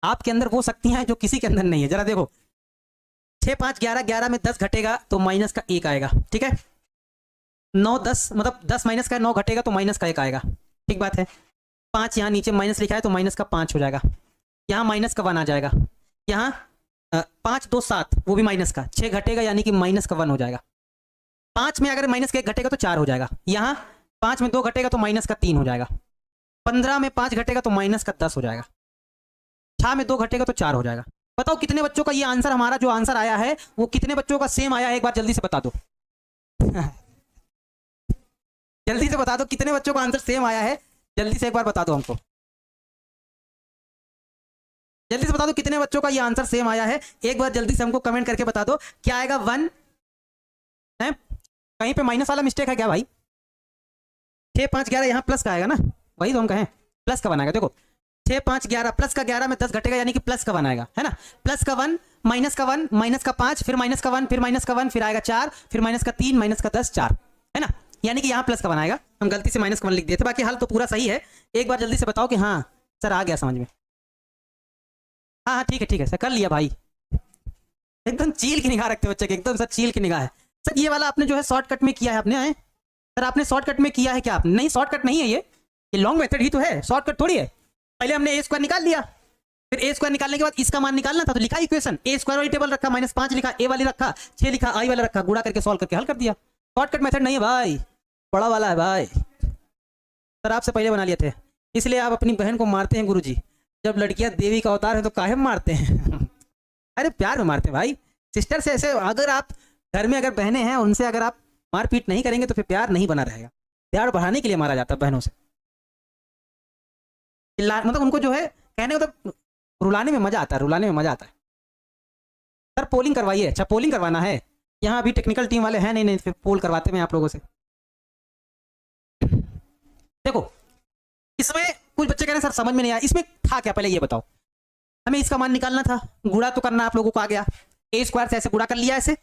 आपके अंदर वो शक्तियां हैं जो किसी के अंदर नहीं है। जरा देखो 6 5 11 11 में 10 घटेगा तो माइनस का 1 आएगा, ठीक है। 9 10 मतलब 10 माइनस का 9 घटेगा तो माइनस का 1 आएगा, ठीक बात है। 5 यहाँ नीचे माइनस लिखा है तो माइनस का 5 हो जाएगा, यहाँ माइनस का 1 आ जाएगा, यहाँ 5 2 7 वो भी माइनस का 6 घटेगा यानी कि माइनस का 1 हो जाएगा। 5 में अगर माइनस का 1 घटेगा तो 4 हो जाएगा, यहाँ 5 में 2 घटेगा तो माइनस का 3 हो जाएगा। 15 में 5 घटेगा तो माइनस का 10 हो जाएगा। 6 में 2 घटेगा तो 4 हो जाएगा। बताओ कितने बच्चों का ये आंसर, हमारा जो आंसर आया है वो कितने बच्चों का सेम आया है, एक बार जल्दी से बता दो जल्दी से बता दो कितने बच्चों का आंसर सेम आया है, जल्दी से एक बार बता दो हमको, जल्दी से बता दो कितने बच्चों का ये आंसर सेम आया है, एक बार जल्दी से हमको कमेंट करके बता दो। क्या आएगा 1 है, कहीं पे माइनस वाला मिस्टेक है क्या भाई? 6 5 11 यहाँ प्लस का आएगा ना, वही तो हम कहें प्लस का बनाएगा। देखो 6 5 11 प्लस का 11 में 10 घटेगा यानी कि प्लस का बनाएगा, है ना। प्लस का 1 माइनस का 1 माइनस का 5 फिर माइनस का 1 फिर माइनस का 1 फिर आएगा 4 फिर माइनस का 3 माइनस का 10 4, है ना। यानी कि यहाँ प्लस का बनाएगा, हम गलती से माइनस का 1 लिख दिए थे, बाकी हल तो पूरा सही है। एक बार जल्दी से बताओ कि हाँ सर आ गया समझ में। हाँ हाँ ठीक है सर, कर लिया भाई। एकदम चील की निगाह रखते बच्चे के, एकदम सर चील की निगाह है। सर ये वाला आपने जो है शॉर्टकट में किया है आपने, है सर आपने शॉर्टकट में किया है क्या आपने? नहीं शॉर्टकट नहीं है, ये लॉन्ग मेथड ही तो है, शॉर्टकट थोड़ी है। पहले हमने ए स्क्वायर निकाल लिया, फिर ए स्क्वायर निकालने के बाद इसका मान निकालना था तो लिखा इक्वेशन, ए स्क्वायर वाली टेबल रखा, -5 लिखा, ए वाली रखा, 6 लिखा, आई वाला रखा, गुणा करके सॉल्व करके हल कर दिया। शॉर्टकट मेथड नहीं है भाई, बड़ा वाला है भाई। सर आपसे पहले बना लिए थे, इसलिए आप अपनी बहन को मारते हैं गुरुजी। जब लड़कियां देवी का अवतार है तो काहे मारते हैं अरे प्यार में मारते हैं भाई। सिस्टर से ऐसे अगर आप घर में अगर बहनें हैं उनसे अगर आप मारपीट नहीं करेंगे तो फिर प्यार नहीं बना रहेगा। प्यार बढ़ाने के लिए मारा जाता है बहनों से, मतलब उनको जो है कहने मतलब रुलाने में मजा आता है, रुलाने में मजा आता है। सर पोलिंग करवाइए। अच्छा पोलिंग करवाना है, यहाँ अभी टेक्निकल टीम वाले हैं नहीं फिर पोल करवाते हैं आप लोगों से। देखो इसमें कुछ बच्चे कह रहे हैं सर समझ में नहीं आया, इसमें था क्या पहले ये बताओ। हमें इसका मान निकालना था, गुणा तो करना आप लोगों को आ गया, ए स्क्वायर से ऐसे गुणा कर लिया, ऐसे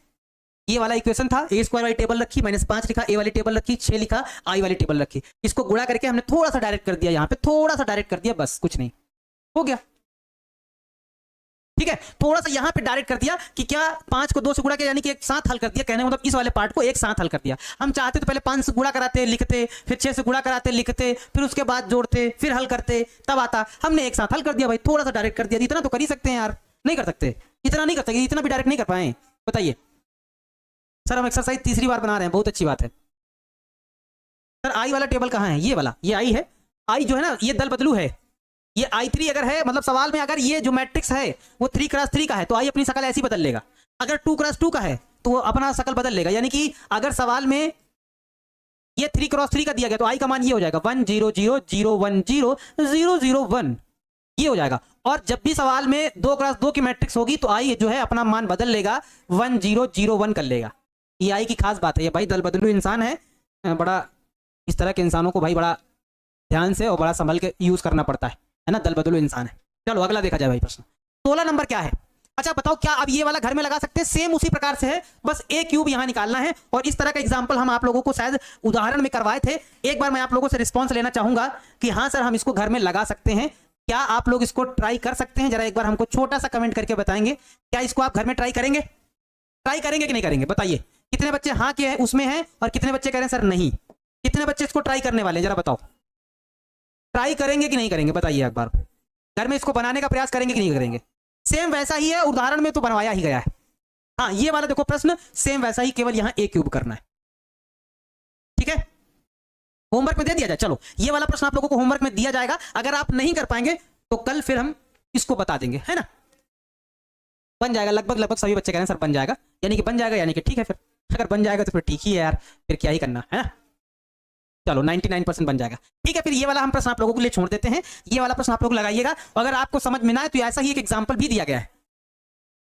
ये वाला इक्वेशन था। ए स्क्वायर वाली टेबल रखी, -5 लिखा, ए वाली टेबल रखी, 6 लिखा, आई वाली टेबल रखी, इसको गुणा करके हमने थोड़ा सा डायरेक्ट कर दिया, यहाँ पे थोड़ा सा डायरेक्ट कर दिया, बस कुछ नहीं, हो गया। ठीक है, थोड़ा सा यहाँ पे डायरेक्ट कर दिया कि क्या 5 को 2 से गुणा किया यानी कि एक साथ हल कर दिया, कहने मतलब इस वाले पार्ट को एक साथ हल कर दिया। हम चाहते तो पहले 5 से गुणा कराते लिखते, फिर 6 से गुणा कराते लिखते, फिर उसके बाद जोड़ते, फिर हल करते, तब आता। हमने एक साथ हल कर दिया भाई, थोड़ा सा डायरेक्ट कर दिया। इतना तो कर ही सकते हैं यार, नहीं कर सकते? इतना नहीं कर सकते, इतना भी डायरेक्ट नहीं कर पाए, बताइए। सर हम एक्सरसाइज तीसरी बार बना रहे हैं, बहुत अच्छी बात है। सर आई वाला टेबल कहाँ है? ये वाला, ये आई है। आई जो है ना ये दल बदलू है, ये I3 अगर है मतलब सवाल में अगर ये जो मैट्रिक्स है वो 3x3 का है तो आई अपनी शकल ऐसी बदल लेगा। अगर 2x2 का है तो वो अपना शकल बदल लेगा, यानी कि अगर सवाल में ये 3x3 का दिया गया तो आई का मान ये हो जाएगा 1 0 0 0 1 0 0 0 1, ये हो जाएगा। और जब भी सवाल में 2x2 की मैट्रिक्स होगी तो आई जो है अपना मान बदल लेगा, 1 0 0 1 कर लेगा। ये आई की खास बात है, ये भाई दल बदलू इंसान है, बड़ा इस तरह के इंसानों को भाई बड़ा ध्यान से और बड़ा संभल के यूज करना पड़ता है ना, दल बदलू इंसान है। चलो अगला देखा जाए भाई प्रश्न। 16 नंबर क्या है? अच्छा बताओ क्या अब ये वाला घर में लगा सकते हैं? सेम उसी प्रकार से है, बस ए क्यूब यहां निकालना है। और इस तरह का एग्जांपल हम आप लोगों को शायद उदाहरण में करवाए थे। एक बार मैं आप लोगों से रिस्पॉन्स लेना चाहूंगा कि हाँ सर हम इसको घर में लगा सकते हैं। क्या आप लोग इसको ट्राई कर सकते हैं? जरा एक बार हमको छोटा सा कमेंट करके बताएंगे, क्या इसको आप घर में ट्राई करेंगे? ट्राई करेंगे कि नहीं करेंगे? बताइए कितने बच्चे हाँ के हैं उसमें हैं और कितने बच्चे कह रहे हैं सर नहीं। कितने बच्चे इसको ट्राई करने वाले हैं जरा बताओ, ट्राई करेंगे कि नहीं करेंगे? बताइए एक बार, घर में इसको बनाने का प्रयास करेंगे कि नहीं करेंगे? सेम वैसा ही है, उदाहरण में तो बनवाया ही गया है। हाँ ये वाला देखो प्रश्न सेम वैसा ही, केवल यहां ए क्यूब करना है। ठीक है, होमवर्क में दे दिया जाए। चलो ये वाला प्रश्न आप लोगों को होमवर्क में दिया जाएगा, अगर आप नहीं कर पाएंगे तो कल फिर हम इसको बता देंगे, है ना। बन जाएगा लगभग लगभग, सभी बच्चे कह रहे हैं सर बन जाएगा, यानी कि बन जाएगा, यानी कि ठीक है। फिर अगर बन जाएगा तो फिर ठीक ही है यार, फिर क्या ही करना है ना। चलो 99% बन जाएगा। ठीक है, फिर ये वाला हम प्रश्न आप लोगों के लिए छोड़ देते हैं, ये वाला प्रश्न आप लोग लगाइएगा। अगर आपको समझ में ना आए तो ऐसा ही एक एग्जाम्पल भी दिया गया है,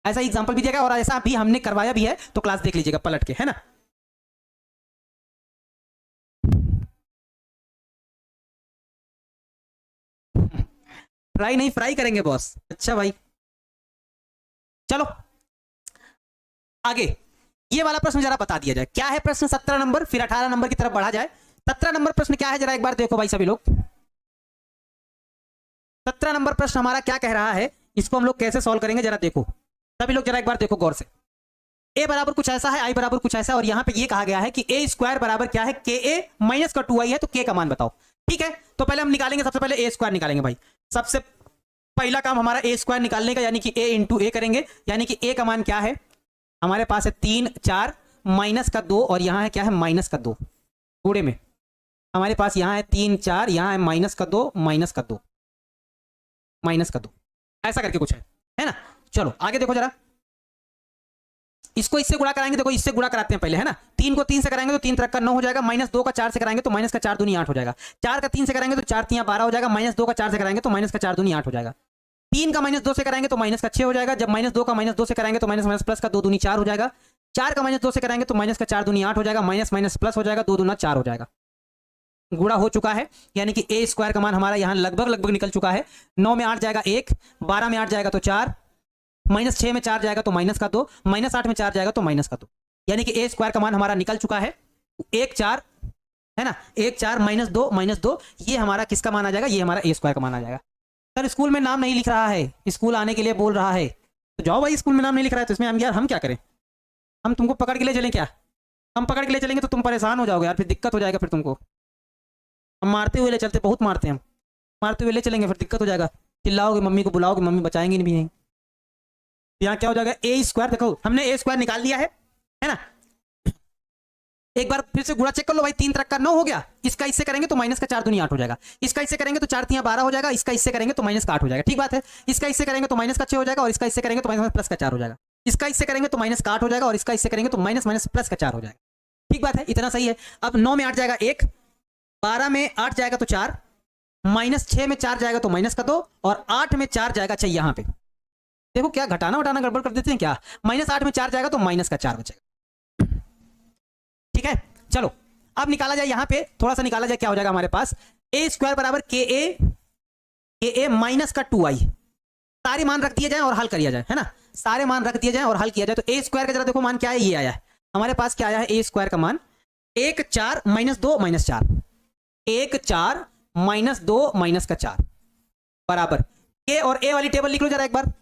ऐसा ही एग्जाम्पल भी दिया गया और ऐसा भी हमने करवाया भी है, तो क्लास देख लीजिएगा पलट के, है ना। ट्राई नहीं फ्राई करेंगे बॉस। अच्छा भाई चलो आगे, ये वाला प्रश्न जरा बता दिया जाए, क्या है प्रश्न 17 नंबर, फिर 18 नंबर की तरफ बढ़ा जाए। 17 नंबर प्रश्न क्या है जरा एक बार देखो भाई सभी लोग। 17 नंबर प्रश्न हमारा क्या कह रहा है, इसको हम लोग कैसे सॉल्व करेंगे जरा देखो सभी लोग, जरा एक बार देखो गौर से। ए बराबर कुछ ऐसा है, आई बराबर कुछ ऐसा, और यहां पे ये कहा गया है कि ए स्क्वायर बराबर क्या है, के ए माइनस का 2i है, तो के का मान बताओ। ठीक है, तो पहले हम निकालेंगे, सबसे पहले ए स्क्वायर निकालेंगे भाई। सबसे पहला काम हमारा ए स्क्वायर निकालने का, यानी कि ए इंटू ए करेंगे, यानी कि ए का मान क्या है हमारे पास है 3 4 माइनस का 2, और यहाँ है क्या है माइनस का 2, थोड़े में हमारे पास यहाँ है 3 4, यहाँ है माइनस का 2 माइनस का 2 माइनस का 2, ऐसा करके कुछ है ना। चलो आगे देखो जरा, इसको इससे गुणा कराएंगे, देखो इससे गुणा कराते हैं पहले, है ना। 3 को 3 से कराएंगे तो 3 3 का 9 हो जाएगा, माइनस 2 का 4 से कराएंगे तो माइनस का 4 दूनी 8 हो जाएगा। 4 का 3 से कराएंगे तो 4 3 12 हो जाएगा, माइनस 2 का 4 से कराएंगे तो माइनस का 4 दूनी 8 हो जाएगा। 3 का माइनस 2 से कराएंगे तो माइनस का 6 हो जाएगा, जब माइनस 2 का माइनस 2 से कराएंगे तो माइनस माइनस प्लस का 2 दूनी 4 हो जाएगा। 4 का माइनस 2 से कराएंगे तो माइनस का 4 दूनी 8 हो जाएगा, माइनस माइनस प्लस हो जाएगा, 2 दूना 4 हो जाएगा। गुणा हो चुका है, यानी कि ए स्क्वायर का मान हमारा यहाँ लगभग लगभग निकल चुका है। 9 में 8 जाएगा 1, 12 में 8 जाएगा तो 4, माइनस 6 में 4 जाएगा तो माइनस का 2, माइनस 8 में 4 जाएगा तो माइनस का 2, यानी कि ए स्क्वायर का मान हमारा निकल चुका है 1 4, है ना। 1 4 माइनस 2, ये हमारा किसका मान आ जाएगा, ये हमारा ए स्क्वायर का मान आ जाएगा। सर स्कूल में नाम नहीं लिख रहा है, स्कूल आने के लिए बोल रहा है, तो जाओ भाई, स्कूल में नाम नहीं लिख रहा है तो इसमें हम यार हम क्या करें? हम तुमको पकड़ के ले चलें क्या? हम पकड़ के ले चलेंगे तो तुम परेशान हो जाओगे यार, फिर दिक्कत हो जाएगा फिर तुमको। हम मारते हुए ले चलते, बहुत मारते हैं हम, मारते हुए ले चलेंगे फिर दिक्कत हो जाएगा, चिल्लाओगे, मम्मी को बुलाओगे, मम्मी बचाएंगे नहीं भी नहीं। यहाँ क्या हो जाएगा ए स्क्वायर, देखो हमने ए स्क्वायर निकाल लिया है ना। एक बार फिर से गुणा चेक कर लो भाई, 3 3 का 9 हो गया, इसका इससे करेंगे तो माइनस का 4 दूनी 8 हो जाएगा, इसका इससे करेंगे तो 4 3 12 हो जाएगा, इसका इससे करेंगे तो माइनस का 8 हो जाएगा। ठीक बात है, इसका इससे करेंगे तो माइनस का 6 हो जाएगा, और इसका इससे करेंगे तो माइनस प्लस का 4 हो जाएगा, इसका इससे करेंगे तो माइनस का 8 हो जाएगा, और इसका इससे करेंगे तो माइनस माइनस प्लस का 4 हो जाएगा। ठीक बात है, इतना सही है। अब 9 में 8 जाएगा 1, 12 में 8 जाएगा तो 4, माइनस 6 में 4 जाएगा तो माइनस का 2, और 8 में 4 जाएगा। अच्छा यहाँ पे देखो क्या घटाना वटाना गड़बड़ कर देते हैं क्या, माइनस 8 में 4 जाएगा तो माइनस का 4 बचेगा। ठीक है, चलो अब निकाला जाए, यहां पे थोड़ा सा निकाला जाए, क्या हो जाएगा हमारे पास, ए स्क्वायर बराबर के ए माइनस का 2i, सारे मान रख दिए जाए और हल किया जाए, है ना। सारे मान रख दिए जाए और हल किया जाए, तो ए स्क्वायर का जरा देखो मान क्या है, ये आया है हमारे पास, क्या आया है ए स्क्वायर का मान 1 4 माइनस 2 माइनस 4, 1 4 माइनस 2 माइनस का 4 बराबर के, और ए वाली टेबल लिख लो जरा एक बार,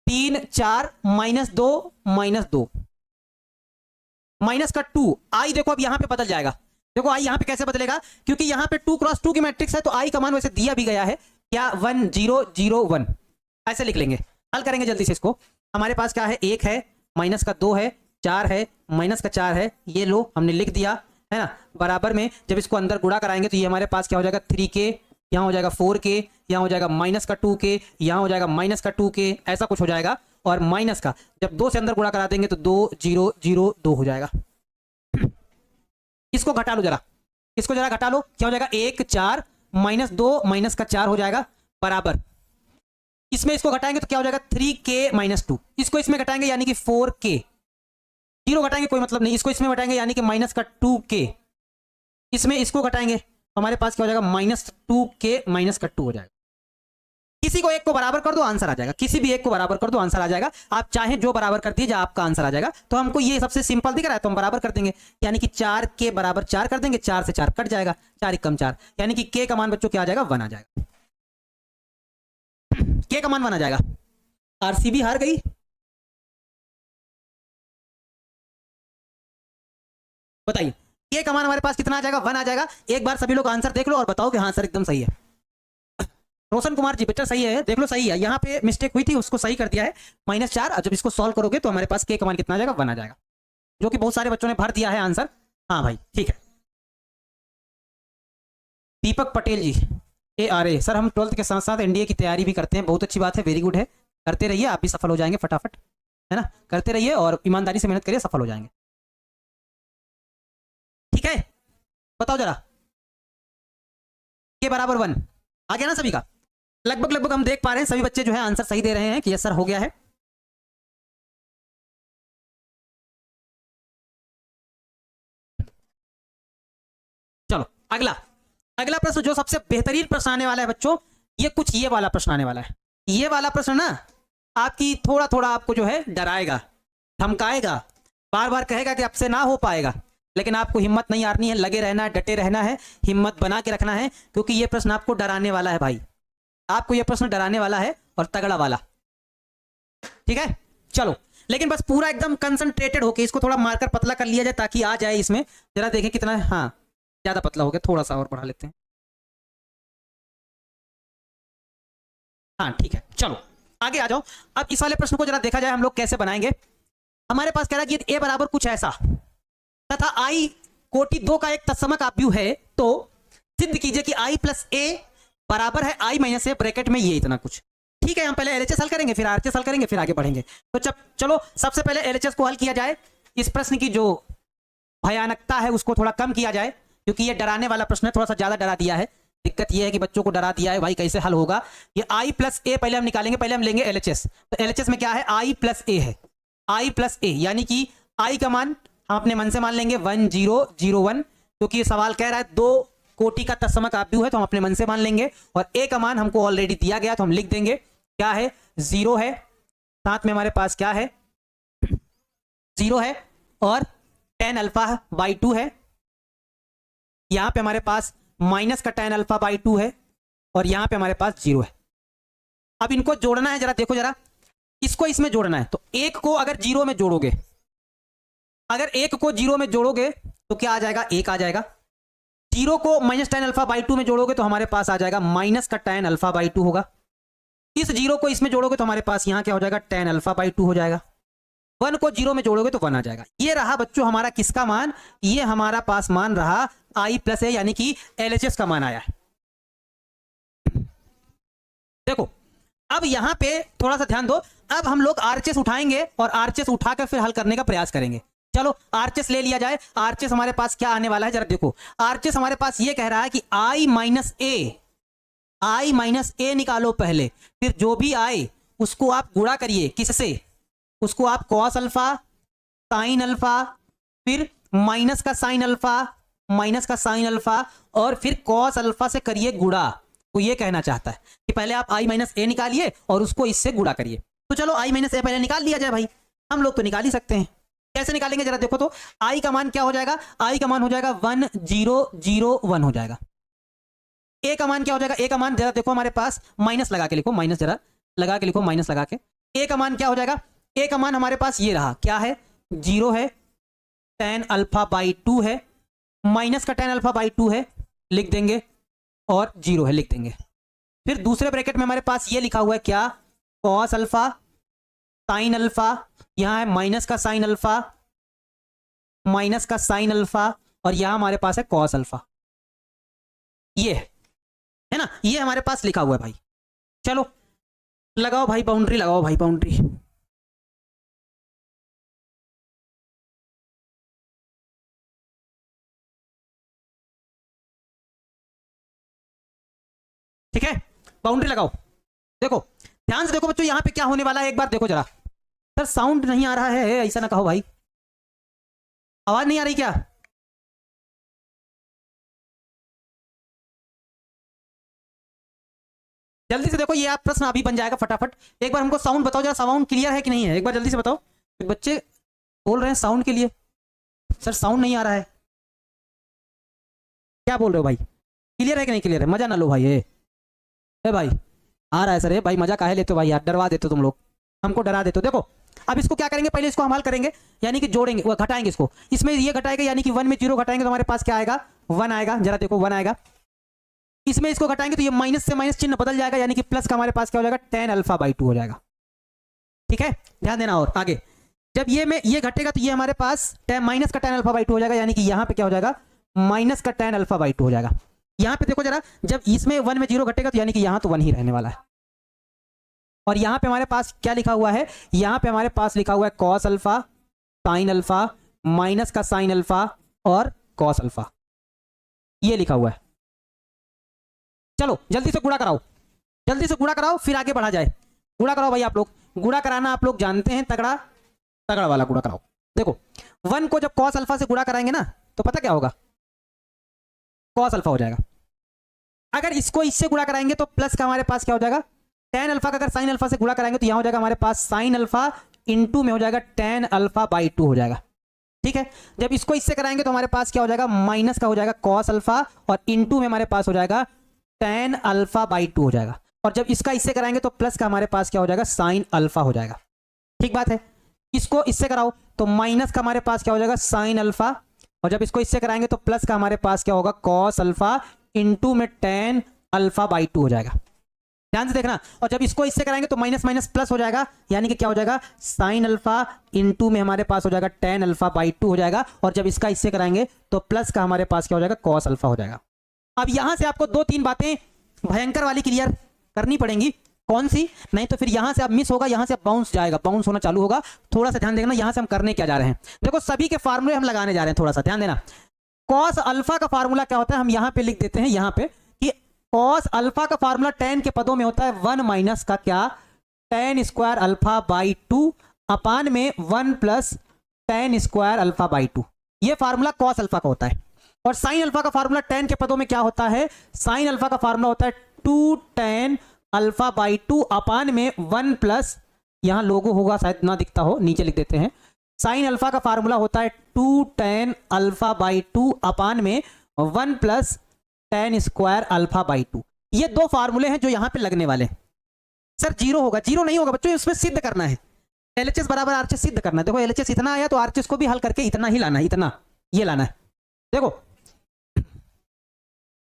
3 4 माइनस 2 माइनस 2 माइनस का 2, आई देखो अब यहां पे बदल जाएगा, देखो आई यहां पे कैसे बदलेगा, क्योंकि यहां पे 2 क्रॉस 2 की मैट्रिक्स है, तो आई का मान वैसे दिया भी गया है क्या, 1 0 0 1, ऐसे लिख लेंगे। हल करेंगे जल्दी से इसको, हमारे पास क्या है 1 है, माइनस का 2 है, 4 है, माइनस का 4 है, ये लो हमने लिख दिया, है ना। बराबर में जब इसको अंदर गुणा कराएंगे तो ये हमारे पास क्या हो जाएगा 3k, यहाँ हो जाएगा 4k, यहाँ हो जाएगा माइनस का 2k, यहाँ हो जाएगा माइनस का 2k, ऐसा कुछ हो जाएगा। और माइनस का जब 2 से अंदर गुणा करा देंगे तो 2 0 0 2 हो जाएगा। इसको घटा लो जरा, इसको जरा घटा लो, क्या हो जाएगा 1 4 माइनस 2 माइनस का 4 हो जाएगा, बराबर इसमें इसको घटाएंगे तो क्या हो जाएगा 3k माइनस 2, इसको इसमें घटाएंगे यानी कि 4k, 0 घटाएंगे कोई मतलब नहीं, इसको इसमें घटाएंगे यानी कि माइनस का 2k, इसमें इसको घटाएंगे हमारे पास क्या हो जाएगा माइनस 2k माइनस का 2 हो जाएगा। किसी को एक को बराबर कर दो आंसर आ जाएगा, किसी भी एक को बराबर कर दो आंसर आ जाएगा, आप चाहे जो बराबर कर दीजिए आपका आंसर आ जाएगा। तो हमको ये सबसे सिंपल दिख रहा है तो हम बराबर कर देंगे, यानी कि 4 के बराबर 4 कर देंगे, 4 से 4 कट जाएगा, 4 1 कम 4, यानी कि के का मान बच्चों क्या आ जाएगा 1 आ जाएगा। के का मान 1 आ जाएगा। आरसीबी हार गई। बताइए के का मान हमारे पास कितना आ जाएगा? 1 आ जाएगा। एक बार सभी लोग आंसर देख लो और बताओ कि हाँ सर एकदम सही है। रोशन कुमार जी बेटा सही है, देख लो सही है। यहाँ पे मिस्टेक हुई थी उसको सही कर दिया है, -4। और जब इसको सॉल्व करोगे तो हमारे पास के का मान कितना आ जाएगा? 1 आ जाएगा, जो कि बहुत सारे बच्चों ने भर दिया है आंसर। हाँ भाई ठीक है। दीपक पटेल जी ARA सर, हम 12th के साथ साथ एनडीए की तैयारी भी करते हैं। बहुत अच्छी बात है, वेरी गुड है, करते रहिए, आप भी सफल हो जाएंगे फटाफट, है ना। करते रहिए और ईमानदारी से मेहनत करिए, सफल हो जाएंगे। ठीक है, बताओ जरा। के बराबर 1 आ गया ना सभी का? लगभग लगभग हम देख पा रहे हैं सभी बच्चे जो है आंसर सही दे रहे हैं कि यस सर हो गया है। चलो अगला, अगला प्रश्न जो सबसे बेहतरीन प्रश्न आने वाला है बच्चों, ये कुछ ये वाला प्रश्न आने वाला है। ये वाला प्रश्न ना आपकी थोड़ा थोड़ा आपको जो है डराएगा, धमकाएगा, बार बार कहेगा कि आपसे ना हो पाएगा, लेकिन आपको हिम्मत नहीं हारनी है, लगे रहना है, डटे रहना है, हिम्मत बना के रखना है, क्योंकि ये प्रश्न आपको डराने वाला है भाई, आपको ये प्रश्न डराने वाला है और तगड़ा वाला। ठीक है चलो, लेकिन बस पूरा एकदम कंसंट्रेटेड होके इसको थोड़ा मार्कर पतला कर लिया जाए ताकि आ जाए इसमें। जरा देखें कितना, हाँ ज्यादा पतला हो गया, थोड़ा सा और बढ़ा लेते हैं। हाँ ठीक है चलो आगे आ जाओ। अब इस वाले प्रश्न को जरा देखा जाए हम लोग कैसे बनाएंगे। हमारे पास कह रहा है कि ए बराबर कुछ ऐसा तथा आई कोटि 2 का एक तत्समक आव्यूह है, तो सिद्ध कीजिए कि आई प्लस ए बराबर है आई माइनस ए, ब्रैकेट में ये इतना कुछ। ठीक है, हम पहले एलएचएस हल करेंगे, फिर आरएचएस हल करेंगे, फिर आगे बढ़ेंगे। तो चलो सबसे पहले एलएचएस को हल किया जाए, इस प्रश्न की जो भयानकता है उसको थोड़ा कम किया जाए, क्योंकि ये डराने वाला प्रश्न है, थोड़ा सा ज्यादा डरा दिया है। दिक्कत ये है कि बच्चों को डरा दिया है भाई, कैसे हल होगा ये। आई प्लस ए पहले हम निकालेंगे, पहले हम लेंगे एलएचएस। तो एलएचएस में क्या है? आई प्लस ए है, आई प्लस ए, यानी कि आई का मान हम अपने मन से मान लेंगे 1001, क्योंकि ये सवाल कह रहा है 2 कोटि का तत्समक आव्यूह है, तो हम अपने मन से मान लेंगे। और ए का मान हमको ऑलरेडी दिया गया, तो हम लिख देंगे क्या है? 0 है, साथ में हमारे पास क्या है? 0 है, और tan अल्फा बाई 2 है, यहां पे हमारे पास माइनस का tan अल्फा बाई 2 है, और यहां पे हमारे पास 0 है। अब इनको जोड़ना है, जरा देखो जरा, इसको इसमें जोड़ना है। तो एक को अगर 0 में जोड़ोगे, अगर एक को 0 में जोड़ोगे तो क्या आ जाएगा? 1 आ जाएगा। 0 को माइनस tan अल्फा बाई 2 में जोड़ोगे तो हमारे पास आ जाएगा माइनस का tan अल्फा बाई 2 होगा। इस 0 को इसमें जोड़ोगे तो हमारे पास यहां क्या हो जाएगा? tan अल्फा बाई 2 हो जाएगा। 1 को 0 में जोड़ोगे तो 1 आ जाएगा। ये रहा बच्चों हमारा किसका मान? ये हमारा पास मान रहा आई प्लस ए, यानी कि एलएचएस का मान आया है। देखो अब यहां पे थोड़ा सा ध्यान दो, अब हम लोग आरएचएस उठाएंगे और आरएचएस उठाकर फिर हल करने का प्रयास करेंगे। चलो आरएचएस ले लिया जाए। आरएचएस हमारे पास क्या आने वाला है जरा देखो। आरएचएस हमारे पास ये कह रहा है कि आई माइनस ए निकालो पहले, फिर जो भी आए उसको आप गुणा करिए, किससे? उसको आप कॉस अल्फा, साइन अल्फा, फिर माइनस का साइन अल्फा, माइनस का साइन अल्फा, और फिर कॉस अल्फा से करिए गुणा। तो ये कहना चाहता है कि पहले आप आई माइनस ए निकालिए और उसको इससे गुणा करिए। तो चलो आई माइनस ए पहले निकाल लिया जाए भाई, हम लोग तो निकाल ही सकते हैं। कैसे निकालेंगे जरा देखो तो। आई का मान क्या हो जाएगा? आई का मान हो जाएगा 1001 हो जाएगा। ए का मान क्या हो जाएगा? ए का मान जरा देखो हमारे पास, माइनस लगा के लिखो, माइनस जरा लगा के लिखो, माइनस लगा के। ए का मान क्या हो जाएगा? ए का मान हमारे पास ये रहा, क्या है? 0 है, tan अल्फा बाई 2 है, माइनस का tan अल्फा बाई 2 है, लिख देंगे, और 0 है, लिख देंगे। फिर दूसरे ब्रैकेट में हमारे पास ये लिखा हुआ है क्या? कॉस अल्फा, साइन अल्फा, यहां है माइनस का साइन अल्फा, माइनस का साइन अल्फा, और यहां हमारे पास है कॉस अल्फा। ये है ना, ये हमारे पास लिखा हुआ है भाई। चलो लगाओ भाई बाउंड्री, लगाओ भाई बाउंड्री। ठीक है, बाउंड्री लगाओ। देखो ध्यान से देखो बच्चों, यहां पे क्या होने वाला है एक बार देखो जरा। सर साउंड नहीं आ रहा है, ऐसा ना कहो भाई, आवाज नहीं आ रही क्या? जल्दी से देखो, ये आप प्रश्न अभी बन जाएगा फटाफट। एक बार हमको साउंड बताओ जरा, साउंड क्लियर है कि नहीं है, एक बार जल्दी से बताओ। बच्चे बोल रहे हैं साउंड के लिए, सर साउंड नहीं आ रहा है, क्या बोल रहे हो भाई? क्लियर है कि नहीं क्लियर है? मजा ना लो भाई, ए भाई आ रहा है सर, ये भाई मजा काहे लेते हो भाई यार, डरवा देते हो तुम लोग, हमको डरा देते हो। देखो अब इसको क्या करेंगे, पहले इसको हम हल करेंगे, यानी कि जोड़ेंगे, वो घटाएंगे इसको, इसमें ये घटाएगा, यानी कि 1 में 0 घटाएंगे तो हमारे पास क्या आएगा, 1 आएगा। जरा देखो 1 आएगा। इसमें इसको घटाएंगे तो ये माइनस से माइनस चिन्ह बदल जाएगा, यानी कि प्लस का हमारे पास क्या हो जाएगा, tan अल्फा बाई 2 हो जाएगा। ठीक है, ध्यान देना। और आगे जब ये घटेगा तो ये हमारे पास माइनस का tan अल्फा बाई 2 हो जाएगा, यानी कि यहाँ पे क्या हो जाएगा, माइनस का tan अल्फा बाई 2 हो जाएगा। यहाँ पे देखो जरा, जब इसमें 1 में 0 घटेगा तो यानी कि यहाँ तो 1 ही रहने वाला है। और यहाँ पे हमारे पास क्या लिखा हुआ है, यहाँ पे हमारे पास लिखा हुआ है cos alpha, sine alpha, minus का साइन अल्फा और कॉस अल्फा, ये लिखा हुआ है। चलो जल्दी से गुणा कराओ, जल्दी से गुणा कराओ, फिर आगे बढ़ा जाए। गुणा कराओ भाई, आप लोग गुणा कराना आप लोग जानते हैं, तगड़ा तगड़ा वाला गुणा कराओ। देखो 1 को जब कॉस अल्फा से गुणा कराएंगे ना तो पता क्या होगा, कॉस अल्फा हो जाएगा। अगर इसको इससे गुणा कराएंगे तो प्लस का हमारे पास क्या हो जाएगा, tan अल्फा का अगर साइन अल्फा से गुणा कराएंगे तो यहां हो जाएगा हमारे पास साइन अल्फा इंटू में हो जाएगा tan अल्फा बाई 2 हो जाएगा। ठीक है, जब इसको इससे कराएंगे तो हमारे पास क्या हो जाएगा, माइनस का हो जाएगा कॉस अल्फा और इंटू में हमारे पास हो जाएगा tan अल्फा बाई 2 हो जाएगा। और जब इसका इससे कराएंगे तो प्लस का हमारे पास क्या हो जाएगा, साइन अल्फा हो जाएगा। ठीक बात है, इसको इससे कराओ तो माइनस का हमारे पास क्या हो जाएगा, साइन अल्फा, और जब इसको इससे कराएंगे तो प्लस का हमारे पास क्या होगा, कॉस अल्फा इंटू में tan अल्फा बाई 2 हो जाएगा। ध्यान से देखना। और जब इसको इससे कराएंगे तो माइनस माइनस प्लस हो जाएगा, यानी कि क्या हो जाएगा, साइन अल्फा इंटू में हमारे पास हो जाएगा tan अल्फा बाई 2 हो जाएगा। और जब इसका इससे कराएंगे तो प्लस का हमारे पास क्या हो जाएगा, कॉस अल्फा हो जाएगा। अब यहां से आपको 2-3 बातें भयंकर वाली क्लियर करनी पड़ेंगी। कौन सी, नहीं तो फिर यहां से अब मिस होगा, यहां से बाउंस जाएगा, बाउंस होना चालू होगा। थोड़ा सा ध्यान देखना, यहां से हम करने क्या जा रहे हैं, देखो सभी के फार्मूले हम लगाने जा रहे हैं, थोड़ा सा ध्यान देना। कॉस अल्फा का फार्मूला क्या होता है, हम यहां पे लिख देते हैं, यहां पे कि कॉस अल्फा का फार्मूला tan के पदों में होता है 1 माइनस का क्या, tan स्क्वायर अल्फा बाई 2 अपान में 1 plus tan square alpha by 2, ये फार्मूला कॉस अल्फा का होता है। और साइन अल्फा का फार्मूला tan के पदों में क्या होता है, साइन अल्फा का फार्मूला होता है 2 tan अल्फा बाई 2 अपान में 1 प्लस, यहां लोगो होगा शायद ना दिखता हो, नीचे लिख देते हैं, साइन अल्फा का फार्मूला होता है 2 tan अल्फा बाई 2 अपान में 1 plus tan square alpha by 2। ये 2 फार्मूले हैं जो यहां पे लगने वाले हैं। सर जीरो होगा, जीरो नहीं होगा बच्चों, इसमें सिद्ध करना है, एलएचएस बराबर आरएचएस सिद्ध करना है। देखो एलएचएस इतना आया तो आरएचएस को भी हल करके इतना ही लाना है, इतना ये लाना है। देखो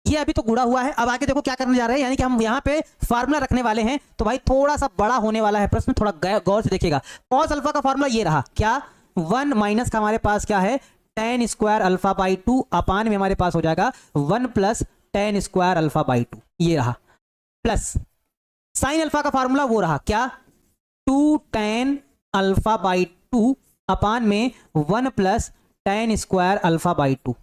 ये अभी तो गुणा हुआ है, अब आगे देखो क्या करने जा रहे हैं, यानी कि हम यहाँ पे फार्मूला रखने वाले हैं। तो भाई थोड़ा सा बड़ा होने वाला है प्रश्न, थोड़ा गौर से देखिएगा। कॉस अल्फा का फार्मूला ये रहा क्या, 1 माइनस का हमारे पास क्या है, tan स्क्वायर अल्फा बाई 2 अपान में हमारे पास हो जाएगा 1 plus tan square alpha by 2, ये रहा। प्लस साइन अल्फा का फार्मूला वो रहा क्या, 2 tan अल्फा बाई 2 अपान में 1 plus tan square alpha by 2,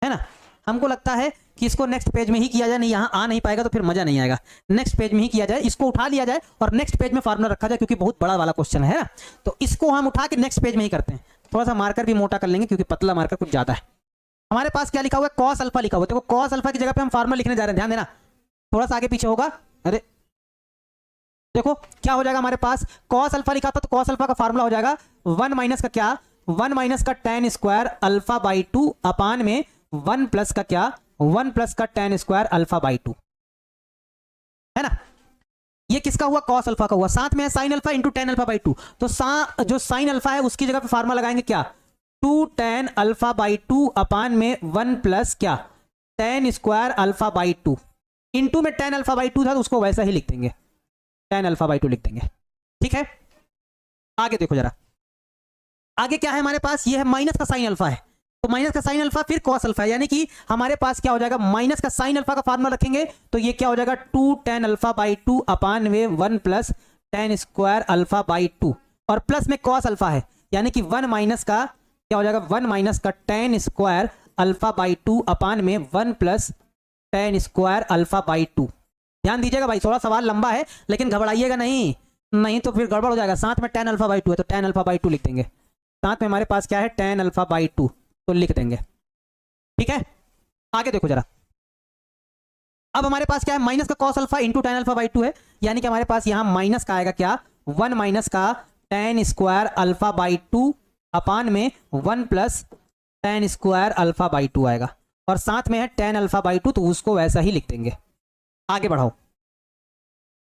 है ना। हमको लगता है कि इसको नेक्स्ट पेज में ही किया जाए, नहीं यहाँ आ नहीं पाएगा तो फिर मजा नहीं आएगा, नेक्स्ट पेज में ही किया जाए, इसको उठा लिया जाए और नेक्स्ट पेज में फार्मूला रखा जाए, क्योंकि बहुत बड़ा वाला क्वेश्चन है ना। तो इसको हम उठा के नेक्स्ट पेज में ही करते हैं, थोड़ा सा मार्कर भी मोटा कर लेंगे क्योंकि पतला मार्कर कुछ ज्यादा है। हमारे पास क्या लिखा हुआ है, कॉस अल्फा लिखा हुआ है। देखो कॉस अल्फा की जगह पे हम फार्मूला लिखने जा रहे हैं, ध्यान देना, थोड़ा सा आगे पीछे होगा। अरे देखो क्या हो जाएगा, हमारे पास कॉस अल्फा लिखा था तो कॉस अल्फा का फार्मूला हो जाएगा 1 माइनस का क्या, 1 माइनस का tan स्क्वायर अल्फा बाई 2 अपान में 1 प्लस का क्या, 1 प्लस का tan स्क्वायर अल्फा बाई 2, है ना। ये किसका हुआ, कॉस अल्फा का हुआ। साथ में है sine alpha into tan alpha by 2, तो जो साइन अल्फा है उसकी जगह पे फार्मूला लगाएंगे क्या, 2 tan अल्फा बाई 2 अपान में 1 प्लस क्या, tan square alpha by 2, into में tan अल्फा बाई 2 था तो उसको वैसा ही लिख देंगे, tan अल्फा बाई 2 लिख देंगे। ठीक है, आगे देखो जरा, आगे क्या है हमारे पास, ये है माइनस का साइन अल्फा है, तो माइनस का साइन अल्फा फिर कॉस अल्फा है, यानी कि हमारे पास क्या हो जाएगा, माइनस का साइन अल्फा का फार्मूला रखेंगे तो ये क्या हो जाएगा, 2 tan अल्फा बाई 2 अपान में 1 plus tan square alpha by 2, और प्लस में कॉस अल्फा है, यानी कि 1 माइनस का क्या हो जाएगा, 1 माइनस का tan स्क्वायर अल्फा बाई 2 अपान में 1 plus tan square alpha by 2। ध्यान दीजिएगा भाई, थोड़ा सवाल लंबा है लेकिन घबराइएगा नहीं, नहीं तो फिर गड़बड़ हो जाएगा। साथ में tan अल्फा बाई 2 है तो tan अल्फा बाई 2 लिख देंगे, साथ में हमारे पास क्या है, tan अल्फा बाई 2 तो लिख देंगे। ठीक है, आगे देखो जरा, अब हमारे पास क्या है, माइनस का cos alpha into tan alpha by 2 है, यानी कि हमारे पास यहां माइनस का आएगा क्या, 1 माइनस का tan स्क्वायर अल्फा बाई 2 अपान में 1 plus tan square alpha by 2 आएगा, और साथ में है tan अल्फा बाई 2 तो उसको वैसा ही लिख देंगे। आगे बढ़ाओ,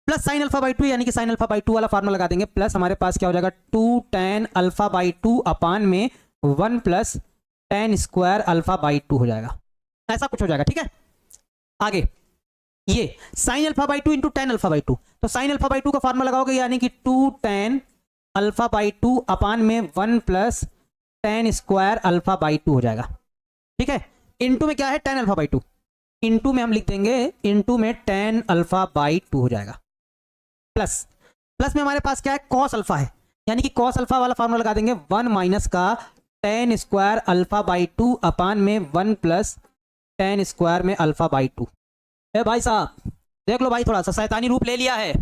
plus sine alpha by two, यानी कि साइन अल्फा बाई टू वाला फार्मूला लगा देंगे, प्लस हमारे पास क्या हो जाएगा 2 tan alpha by two upon में 1 plus tan square alpha by two हो जाएगा, ऐसा कुछ हो जाएगा। ठीक है, आगे ये sine alpha by two into tan alpha by two, तो साइन अल्फा बाई टू का फार्मूला लगाओगे यानी कि 2 tan alpha by two upon में 1 plus tan square alpha by two हो जाएगा। ठीक है, इंटू में क्या है tan alpha by two, into में हम लिख देंगे इंटू में tan अल्फा बाई टू हो जाएगा, प्लस प्लस में हमारे पास क्या है cos अल्फा है, यानी कि cos अल्फा वाला फार्मूला लगा देंगे 1 माइनस का tan square alpha by two upon में 1 प्लस tan स्क्वायर में अल्फा बाई टू। ए भाई साहब देख लो भाई, थोड़ा सा शैतानी रूप ले लिया है।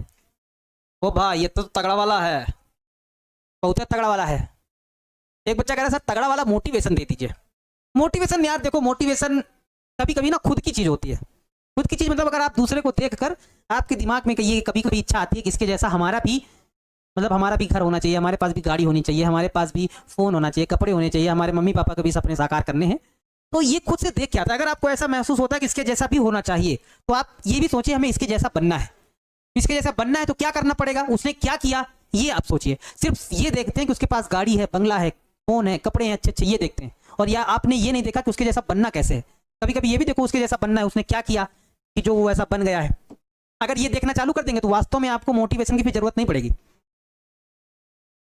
ओ भाई ये तो तगड़ा वाला है, बहुत तगड़ा वाला है। एक बच्चा कह रहा है सर तगड़ा वाला मोटिवेशन दे दीजिए। मोटिवेशन यार देखो, मोटिवेशन कभी कभी ना खुद की चीज होती है। खुद की चीज मतलब अगर आप दूसरे को देखकर आपके दिमाग में ये कभी कभी इच्छा आती है कि इसके जैसा हमारा भी, मतलब हमारा भी घर होना चाहिए, हमारे पास भी गाड़ी होनी चाहिए, हमारे पास भी फोन होना चाहिए, कपड़े होने चाहिए, हमारे मम्मी पापा के भी सपने साकार करने हैं। तो ये खुद से देख के आता है। अगर आपको ऐसा महसूस होता है कि इसके जैसा भी होना चाहिए, तो आप ये भी सोचिए हमें इसके जैसा बनना है। इसके जैसा बनना है तो क्या करना पड़ेगा, उसने क्या किया ये आप सोचिए। सिर्फ ये देखते हैं कि उसके पास गाड़ी है, बंगला है, फोन है, कपड़े हैं अच्छे अच्छे, ये देखते हैं। और या आपने ये नहीं देखा कि उसके जैसा बनना कैसे है। कभी कभी ये भी देखो उसके जैसा बनना है, उसने क्या किया कि जो वो ऐसा बन गया है। अगर ये देखना चालू कर देंगे तो वास्तव में आपको मोटिवेशन की भी जरूरत नहीं पड़ेगी।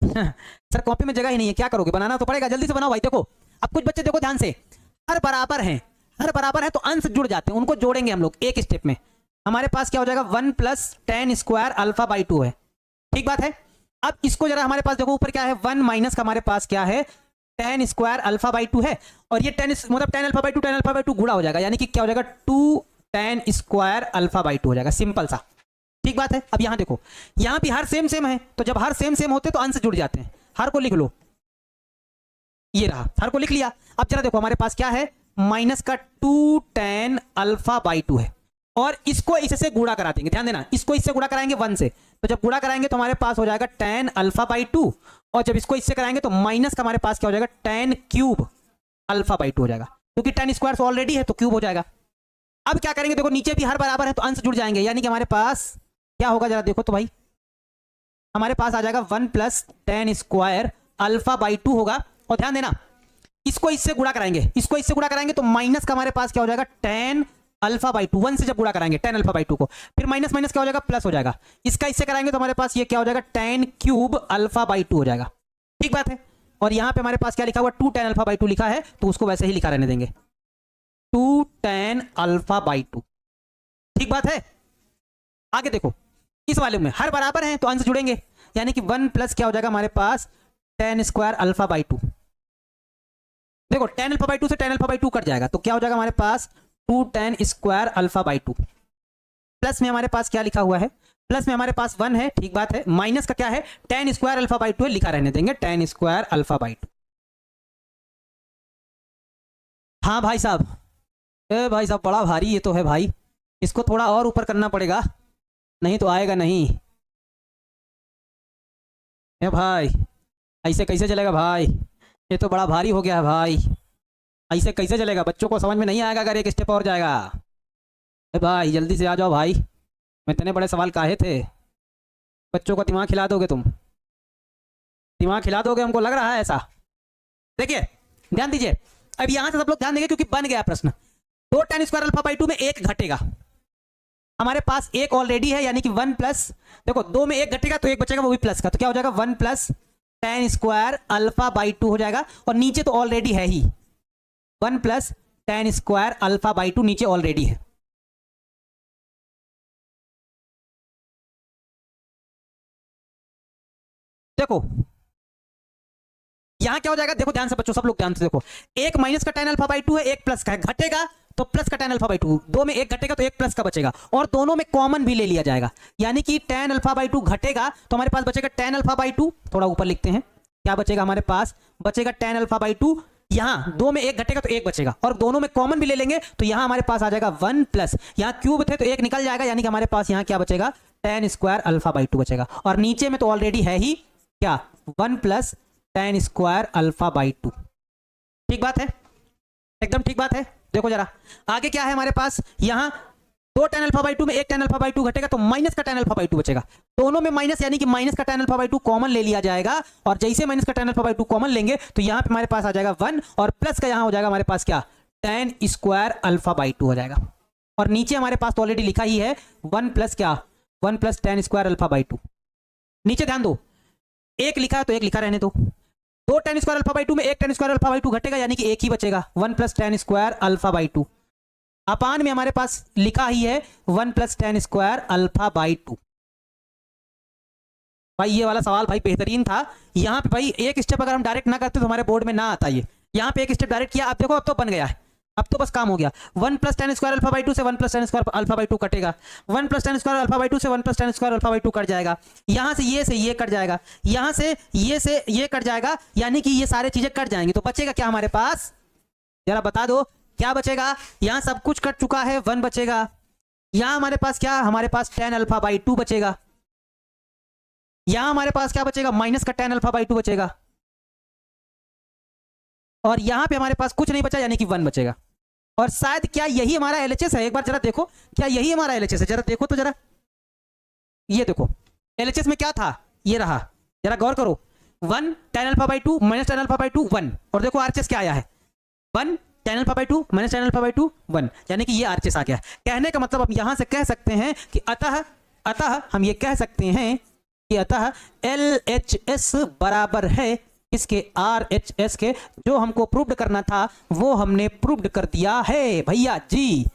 सर कॉपी में जगह ही नहीं है, क्या करोगे, बनाना तो पड़ेगा, जल्दी से बनाओ भाई। देखो अब कुछ बच्चे देखो ध्यान से, हर बराबर हैं, हर बराबर है तो अंश जुड़ जाते हैं, उनको जोड़ेंगे हम लोग एक स्टेप में। हमारे पास क्या हो जाएगा 1 plus tan square alpha by two है, ठीक बात है। अब इसको जरा हमारे पास देखो ऊपर क्या है 1 माइनस का हमारे पास क्या है tan square alpha by two है, और ये मतलब tan अल्फा बाई टू गुणा हो जाएगा, यानी कि क्या हो जाएगा 2 tan square alpha by two हो जाएगा, सिंपल सा, ठीक बात है। अब यहां देखो, यहां भी हर सेम सेम है, तो जब हर सेम सेम होते तो अंश जुड़ जाते हैं। हर को लिख लो, ये रहा, हर को लिख लिया। अब जरा देखो हमारे पास क्या है माइनस का 2 tan अल्फा बाई टू है, और इसको इससे गुणा करा देंगे, ध्यान देना, इसको इससे गुणा कराएंगे 1 से, तो जब गुणा कराएंगे तो हमारे पास हो जाएगा tan अल्फा बाई टू, और जब इसको इससे कराएंगे तो माइनस का हमारे पास क्या हो जाएगा tan cube alpha by two हो जाएगा, क्योंकि tan स्क्वायर ऑलरेडी है तो क्यूब हो जाएगा। अब क्या करेंगे, देखो नीचे भी हर बराबर है तो अंश जुड़ जाएंगे, यानी कि हमारे पास क्या होगा जरा देखो तो भाई, हमारे पास आ जाएगा 1 plus tan square alpha by two होगा। और ध्यान देना इसको इससे गुणा कराएंगे, इसको इससे गुणा कराएंगे तो माइनस का हमारे पास क्या हो जाएगा tan अल्फा बाई टू, 1 से जब गुणा कराएंगे tan अल्फा बाई टू को, फिर माइनस माइनस क्या हो जाएगा प्लस हो जाएगा, इसका इससे कराएंगे तो हमारे पास ये क्या हो जाएगा tan cube alpha by two हो जाएगा, ठीक बात है। और यहां पे हमारे पास क्या लिखा हुआ 2 tan अल्फा बाई टू लिखा है, तो उसको वैसे ही लिखा रहने देंगे 2 tan अल्फा बाई टू, ठीक बात है। आगे देखो इस वाले में हर बराबर हैं तो अंश जुड़ेंगे, यानी कि 1 प्लस क्या हो जाएगा हमारे पास tan square alpha by two. देखो tan अल्फा बाई टू से tan alpha by two cut जाएगा, तो क्या हो जाएगा हमारे पास 2 tan square alpha by two, plus में हमारे पास क्या लिखा हुआ है, प्लस में हमारे पास 1 है, ठीक बात है, माइनस का क्या है tan square alpha by two है, लिखा रहने देंगे tan square alpha by two. हाँ भाई साहब, भाई साहब बड़ा भारी ये तो है भाई, इसको थोड़ा और ऊपर करना पड़ेगा, नहीं तो आएगा नहीं। भाई ऐसे कैसे चलेगा भाई, ये तो बड़ा भारी हो गया है भाई, ऐसे कैसे चलेगा, बच्चों को समझ में नहीं आएगा अगर एक स्टेप और जाएगा। भाई जल्दी से आ जाओ भाई, मैं इतने बड़े सवाल काहे थे, बच्चों को दिमाग खिला दोगे तुम, दिमाग खिला दोगे हमको लग रहा है ऐसा। देखिए ध्यान दीजिए, अब यहां से सब लोग ध्यान देंगे क्योंकि बन गया प्रश्न। 2 tan square alpha by two में एक घटेगा, हमारे पास एक ऑलरेडी है, यानी कि 1 प्लस, देखो 2 में एक घटेगा तो एक बचेगा वो भी प्लस का, तो क्या हो जाएगा 1 plus tan square alpha by two हो जाएगा, और नीचे तो ऑलरेडी है ही 1 plus tan square alpha by two नीचे ऑलरेडी है। देखो यहां क्या हो जाएगा, देखो ध्यान से बच्चों, सब लोग ध्यान से देखो, एक माइनस का tan अल्फा बाई टू है, एक प्लस का है, घटेगा तो प्लस का tan अल्फा बाई टू, 2 में एक घटेगा तो एक प्लस का बचेगा, और दोनों में कॉमन भी ले लिया जाएगा, यानी कि tan अल्फा बाई टू घटेगा तो हमारे पास बचेगा tan अल्फा बाई टू, थोड़ा ऊपर लिखते हैं, क्या बचेगा हमारे पास बचेगा tan अल्फा बाई टू, यहां 2 में एक घटेगा तो एक बचेगा, और दोनों में कॉमन भी ले लेंगे तो यहां हमारे पास आ जाएगा 1 प्लस, यहां क्यूब थे तो एक निकल जाएगा, यानी कि हमारे पास यहां क्या बचेगा tan square alpha by two बचेगा, और नीचे में तो ऑलरेडी है ही क्या 1 plus tan square alpha by two, ठीक बात है, एकदम ठीक बात है। देखो जरा आगे क्या है हमारे पास, यहां दो tan अल्फा बाई 2 में एक tan अल्फा बाई 2 घटेगा तो माइनस का tan अल्फा बाई 2 बचेगा। दोनों में माइनस यानी कि माइनस का tan अल्फा बाई 2 कॉमन ले लिया जाएगा और जैसे माइनस का tan अल्फा बाई 2 कॉमन लेंगे तो यहाँ पे हमारे पास आ जाएगा 1 और प्लस का यहाँ हो जाएगा हमारे पास क्या tan स्क्वायर अल्फा बाई 2 हो जाएगा। और नीचे हमारे पास तो ऑलरेडी लिखा ही है 1 प्लस क्या 1 plus tan square alpha by 2। नीचे ध्यान दो, एक लिखा है तो एक लिखा रहने दो। दो tan स्क्वायर अल्फा बाई 2 में एक tan स्क्वायर अल्फा बाई 2 घटेगा यानी कि एक ही बचेगा 1 plus tan square alpha by 2। अपान में हमारे पास लिखा ही है 1 plus tan square alpha by 2। भाई ये वाला सवाल भाई बेहतरीन था। यहाँ पे भाई एक स्टेप अगर हम डायरेक्ट ना करते तो हमारे बोर्ड में ना आता ये। यहाँ पे एक स्टेप डायरेक्ट किया, अब देखो अब तो बन गया है, अब तो बस काम हो गया। 1 plus tan square alpha by 2 से 1 plus tan square alpha by 2 कटेगा। 1 plus tan square alpha by 2 से 1 plus tan square alpha by 2 cut जाएगा। यहाँ से ये कट जाएगा, यहाँ से ये कट जाएगा, यानी कि ये सारे चीजें कट जाएंगी तो बचेगा क्या हमारे पास, जरा बता दो क्या बचेगा। यहाँ सब कुछ कट चुका है, 1 बचेगा। यहाँ हमारे पास क्या, हमारे पास tan अल्फा बाई 2 बचेगा। यहाँ हमारे पास क्या बचेगा, माइनस का tan अल्फा बाई 2 बचेगा। और यहाँ पे हमारे पास कुछ नहीं बचा यानी कि 1 बचेगा। और शायद क्या यही हमारा एलएचएस है, एक बार जरा देखो क्या यही हमारा एलएचएस है, जरा देखो तो जरा, ये देखो एलएचएस में क्या था, ये रहा, जरा गौर करो 1 tan alpha by 2 minus tan alpha by 2 1। और देखो आरएचएस क्या आया है 1 tan alpha by 2 minus tan alpha by 2 1, यानी कि ये आरएचएस आ गया। कहने का मतलब हम यहां से कह सकते हैं कि अतः हम ये कह सकते हैं कि अतः एलएचएस बराबर है इसके आरएचएस के। जो हमको प्रूव्ड करना था वो हमने प्रूव्ड कर दिया है भैया जी।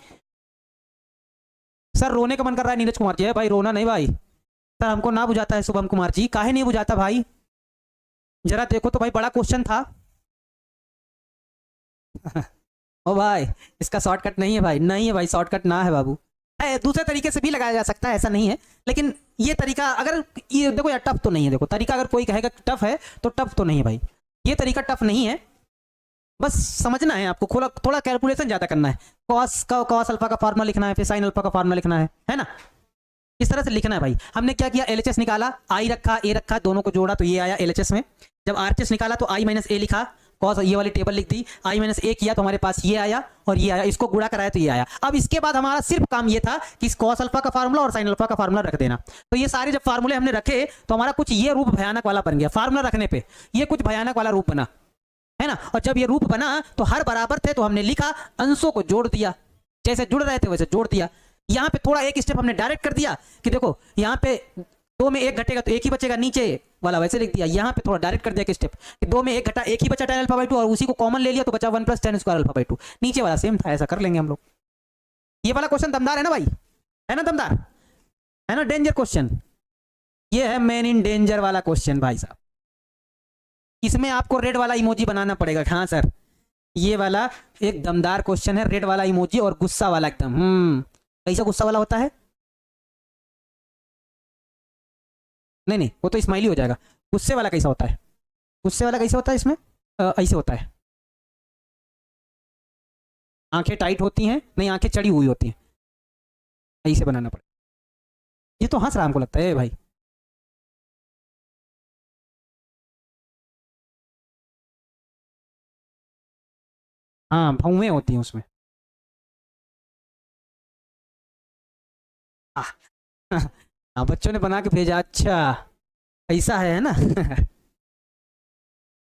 सर रोने का मन कर रहा है नीरज कुमार जी। भाई रोना नहीं भाई, सर हमको ना बुझाता है शुभम कुमार जी, काहे नहीं बुझाता भाई, जरा देखो तो भाई बड़ा क्वेश्चन था। ओ भाई इसका शॉर्टकट नहीं है भाई, नहीं है भाई शॉर्टकट ना है बाबू, दूसरे तरीके से भी लगाया जा सकता है, ऐसा नहीं है। लेकिन ये तरीका अगर ये देखो यार टफ तो नहीं है, देखो तरीका अगर कोई कहेगा टफ है तो टफ तो नहीं है भाई, ये तरीका टफ नहीं है, बस समझना है आपको, थोड़ा कैलकुलेशन ज्यादा करना है। कॉस अल्फा का फार्मूला लिखना है, फिर साइन अल्फा का फार्मूला लिखना है ना, इस तरह से लिखना है भाई। हमने क्या किया, एलएचएस निकाला, आई रखा ए रखा, दोनों को जोड़ा तो ये आया एलएचएस में। जब आरएचएस निकाला तो आई माइनस ए लिखा, कॉस ये वाली टेबल लिख दी, आई माइनस ए किया तो हमारे पास ये आया और ये आया, इसको गुणा कराया तो ये आया। अब इसके बाद हमारा सिर्फ काम ये था कि कॉस अल्फा का फार्मूला और साइन अल्फा का फार्मूला रख देना। तो ये सारे जब फार्मूले हमने रखे तो हमारा कुछ ये रूप भयानक वाला बन गया, फार्मूला रखने पे ये कुछ भयानक वाला रूप बना है ना। और जब ये रूप बना तो हर बराबर थे तो हमने लिखा, अंशों को जोड़ दिया, जैसे जुड़ रहे थे वैसे जोड़ दिया। यहाँ पे थोड़ा एक स्टेप हमने डायरेक्ट कर दिया कि देखो यहाँ पे 2 में 1 घटेगा तो 1 ही बचेगा, नीचे वाला वैसे लिख दिया। यहाँ पे थोड़ा डायरेक्ट कर दिया कि स्टेप कि 2 में 1 घटा 1 ही बचा tan अल्फा बाई 2 और उसी को कॉमन ले लिया तो बचा 1 plus tan square alpha by 2। नीचे वाला सेम था, ऐसा कर लेंगे हम लोग। ये वाला क्वेश्चन दमदार है ना भाई, है ना दमदार, है ना डेंजर क्वेश्चन, ये है मैन इन डेंजर वाला क्वेश्चन भाई साहब। इसमें आपको रेड वाला इमोजी बनाना पड़ेगा। हाँ सर ये वाला एक दमदार क्वेश्चन है, रेड वाला इमोजी और गुस्सा वाला एकदम। कैसा गुस्सा वाला होता है, नहीं वो तो स्माइली हो जाएगा। गुस्से वाला कैसा होता है, गुस्से वाला कैसे होता है, इसमें ऐसे होता है, आंखें टाइट होती हैं, नहीं आंखें चढ़ी हुई होती हैं, ऐसे बनाना पड़ेगा। ये तो हंस रहा हमको लगता है भाई, हाँ भौवें होती हैं उसमें। हाँ बच्चों ने बना के भेजा, अच्छा ऐसा है ना।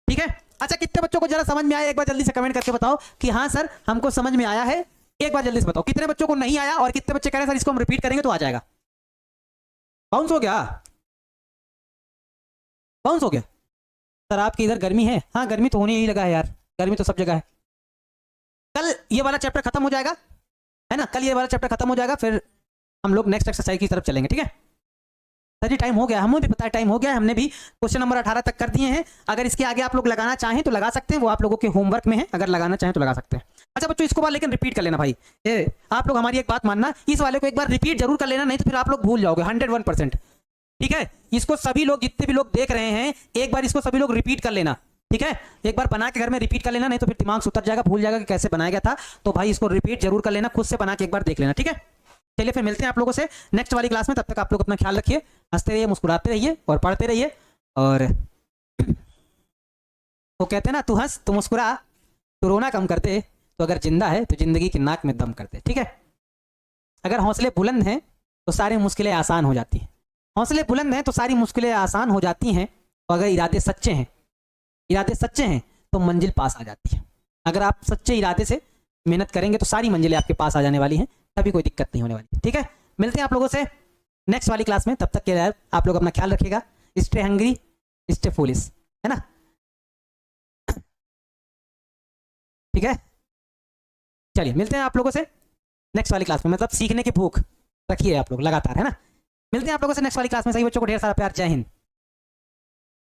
ठीक है, अच्छा कितने बच्चों को जरा समझ में आया, एक बार जल्दी से कमेंट करके बताओ कि हाँ सर हमको समझ में आया है। एक बार जल्दी से बताओ कितने बच्चों को नहीं आया और कितने बच्चे कह रहे हैं सर इसको हम रिपीट करेंगे तो आ जाएगा। बाउंस हो गया, बाउंस हो गया। सर आपके इधर गर्मी है, हाँ गर्मी तो होने ही लगा है यार, गर्मी तो सब जगह है। कल ये वाला चैप्टर खत्म हो जाएगा है ना, कल ये वाला चैप्टर खत्म हो जाएगा, फिर हम लोग नेक्स्ट एक्सरसाइज की तरफ चलेंगे। ठीक है सर जी, टाइम हो गया, हमें भी पता है टाइम हो गया, हमने भी क्वेश्चन नंबर 18 तक कर दिए हैं। अगर इसके आगे आप लोग लगाना चाहें तो लगा सकते हैं, वो आप लोगों के होमवर्क में है, अगर लगाना चाहें तो लगा सकते हैं। अच्छा बच्चों इसको बार लेकिन रिपीट कर लेना भाई, आप लोग हमारी एक बात मानना, इस वाले को एक बार रिपीट जरूर कर लेना, नहीं तो फिर आप लोग भूल जाओगे 101%। ठीक है, इसको सभी लोग जितने भी लोग देख रहे हैं एक बार इसको सभी लोग रिपीट कर लेना। ठीक है, एक बार बना के घर में रिपीट कर लेना, नहीं तो फिर दिमाग से उतर जाएगा, भूल जाएगा कि कैसे बनाया गया था। तो भाई इसको रिपीट जरूर कर लेना, खुद से बना के एक बार देख लेना। ठीक है, चलिए फिर मिलते हैं आप लोगों से नेक्स्ट वाली क्लास में, तब तक आप लोग अपना ख्याल रखिए, हंसते रहिए, मुस्कुराते रहिए और पढ़ते रहिए। और वो कहते हैं ना, तू हंस तू मुस्कुरा तू रोना कम करते, तो अगर जिंदा है तो जिंदगी की नाक में दम करते। ठीक है। अगर हौसले बुलंद हैं तो सारी मुश्किलें आसान हो जाती हैं। हौसले बुलंद हैं तो सारी मुश्किलें आसान हो जाती हैं। और अगर इरादे सच्चे हैं तो मंजिल पास आ जाती है। अगर आप सच्चे इरादे से मेहनत करेंगे तो सारी मंजिलें आपके पास आ जाने वाली हैं, कभी कोई दिक्कत नहीं होने वाली। ठीक है, मिलते हैं आप लोगों से नेक्स्ट वाली क्लास में। तब तक के लिए आप लोग अपना ख्याल रखिएगा। स्टे हंग्री, स्टे फूलिश, है ना? ठीक है, चलिए मिलते हैं आप लोगों से नेक्स्ट वाली क्लास में। मतलब सीखने की भूख रखिए आप लोग लगातार, है ना? मिलते हैं आप लोगों से नेक्स्ट वाली क्लास में। सही बच्चों को ढेर सारा प्यार। जय हिंद।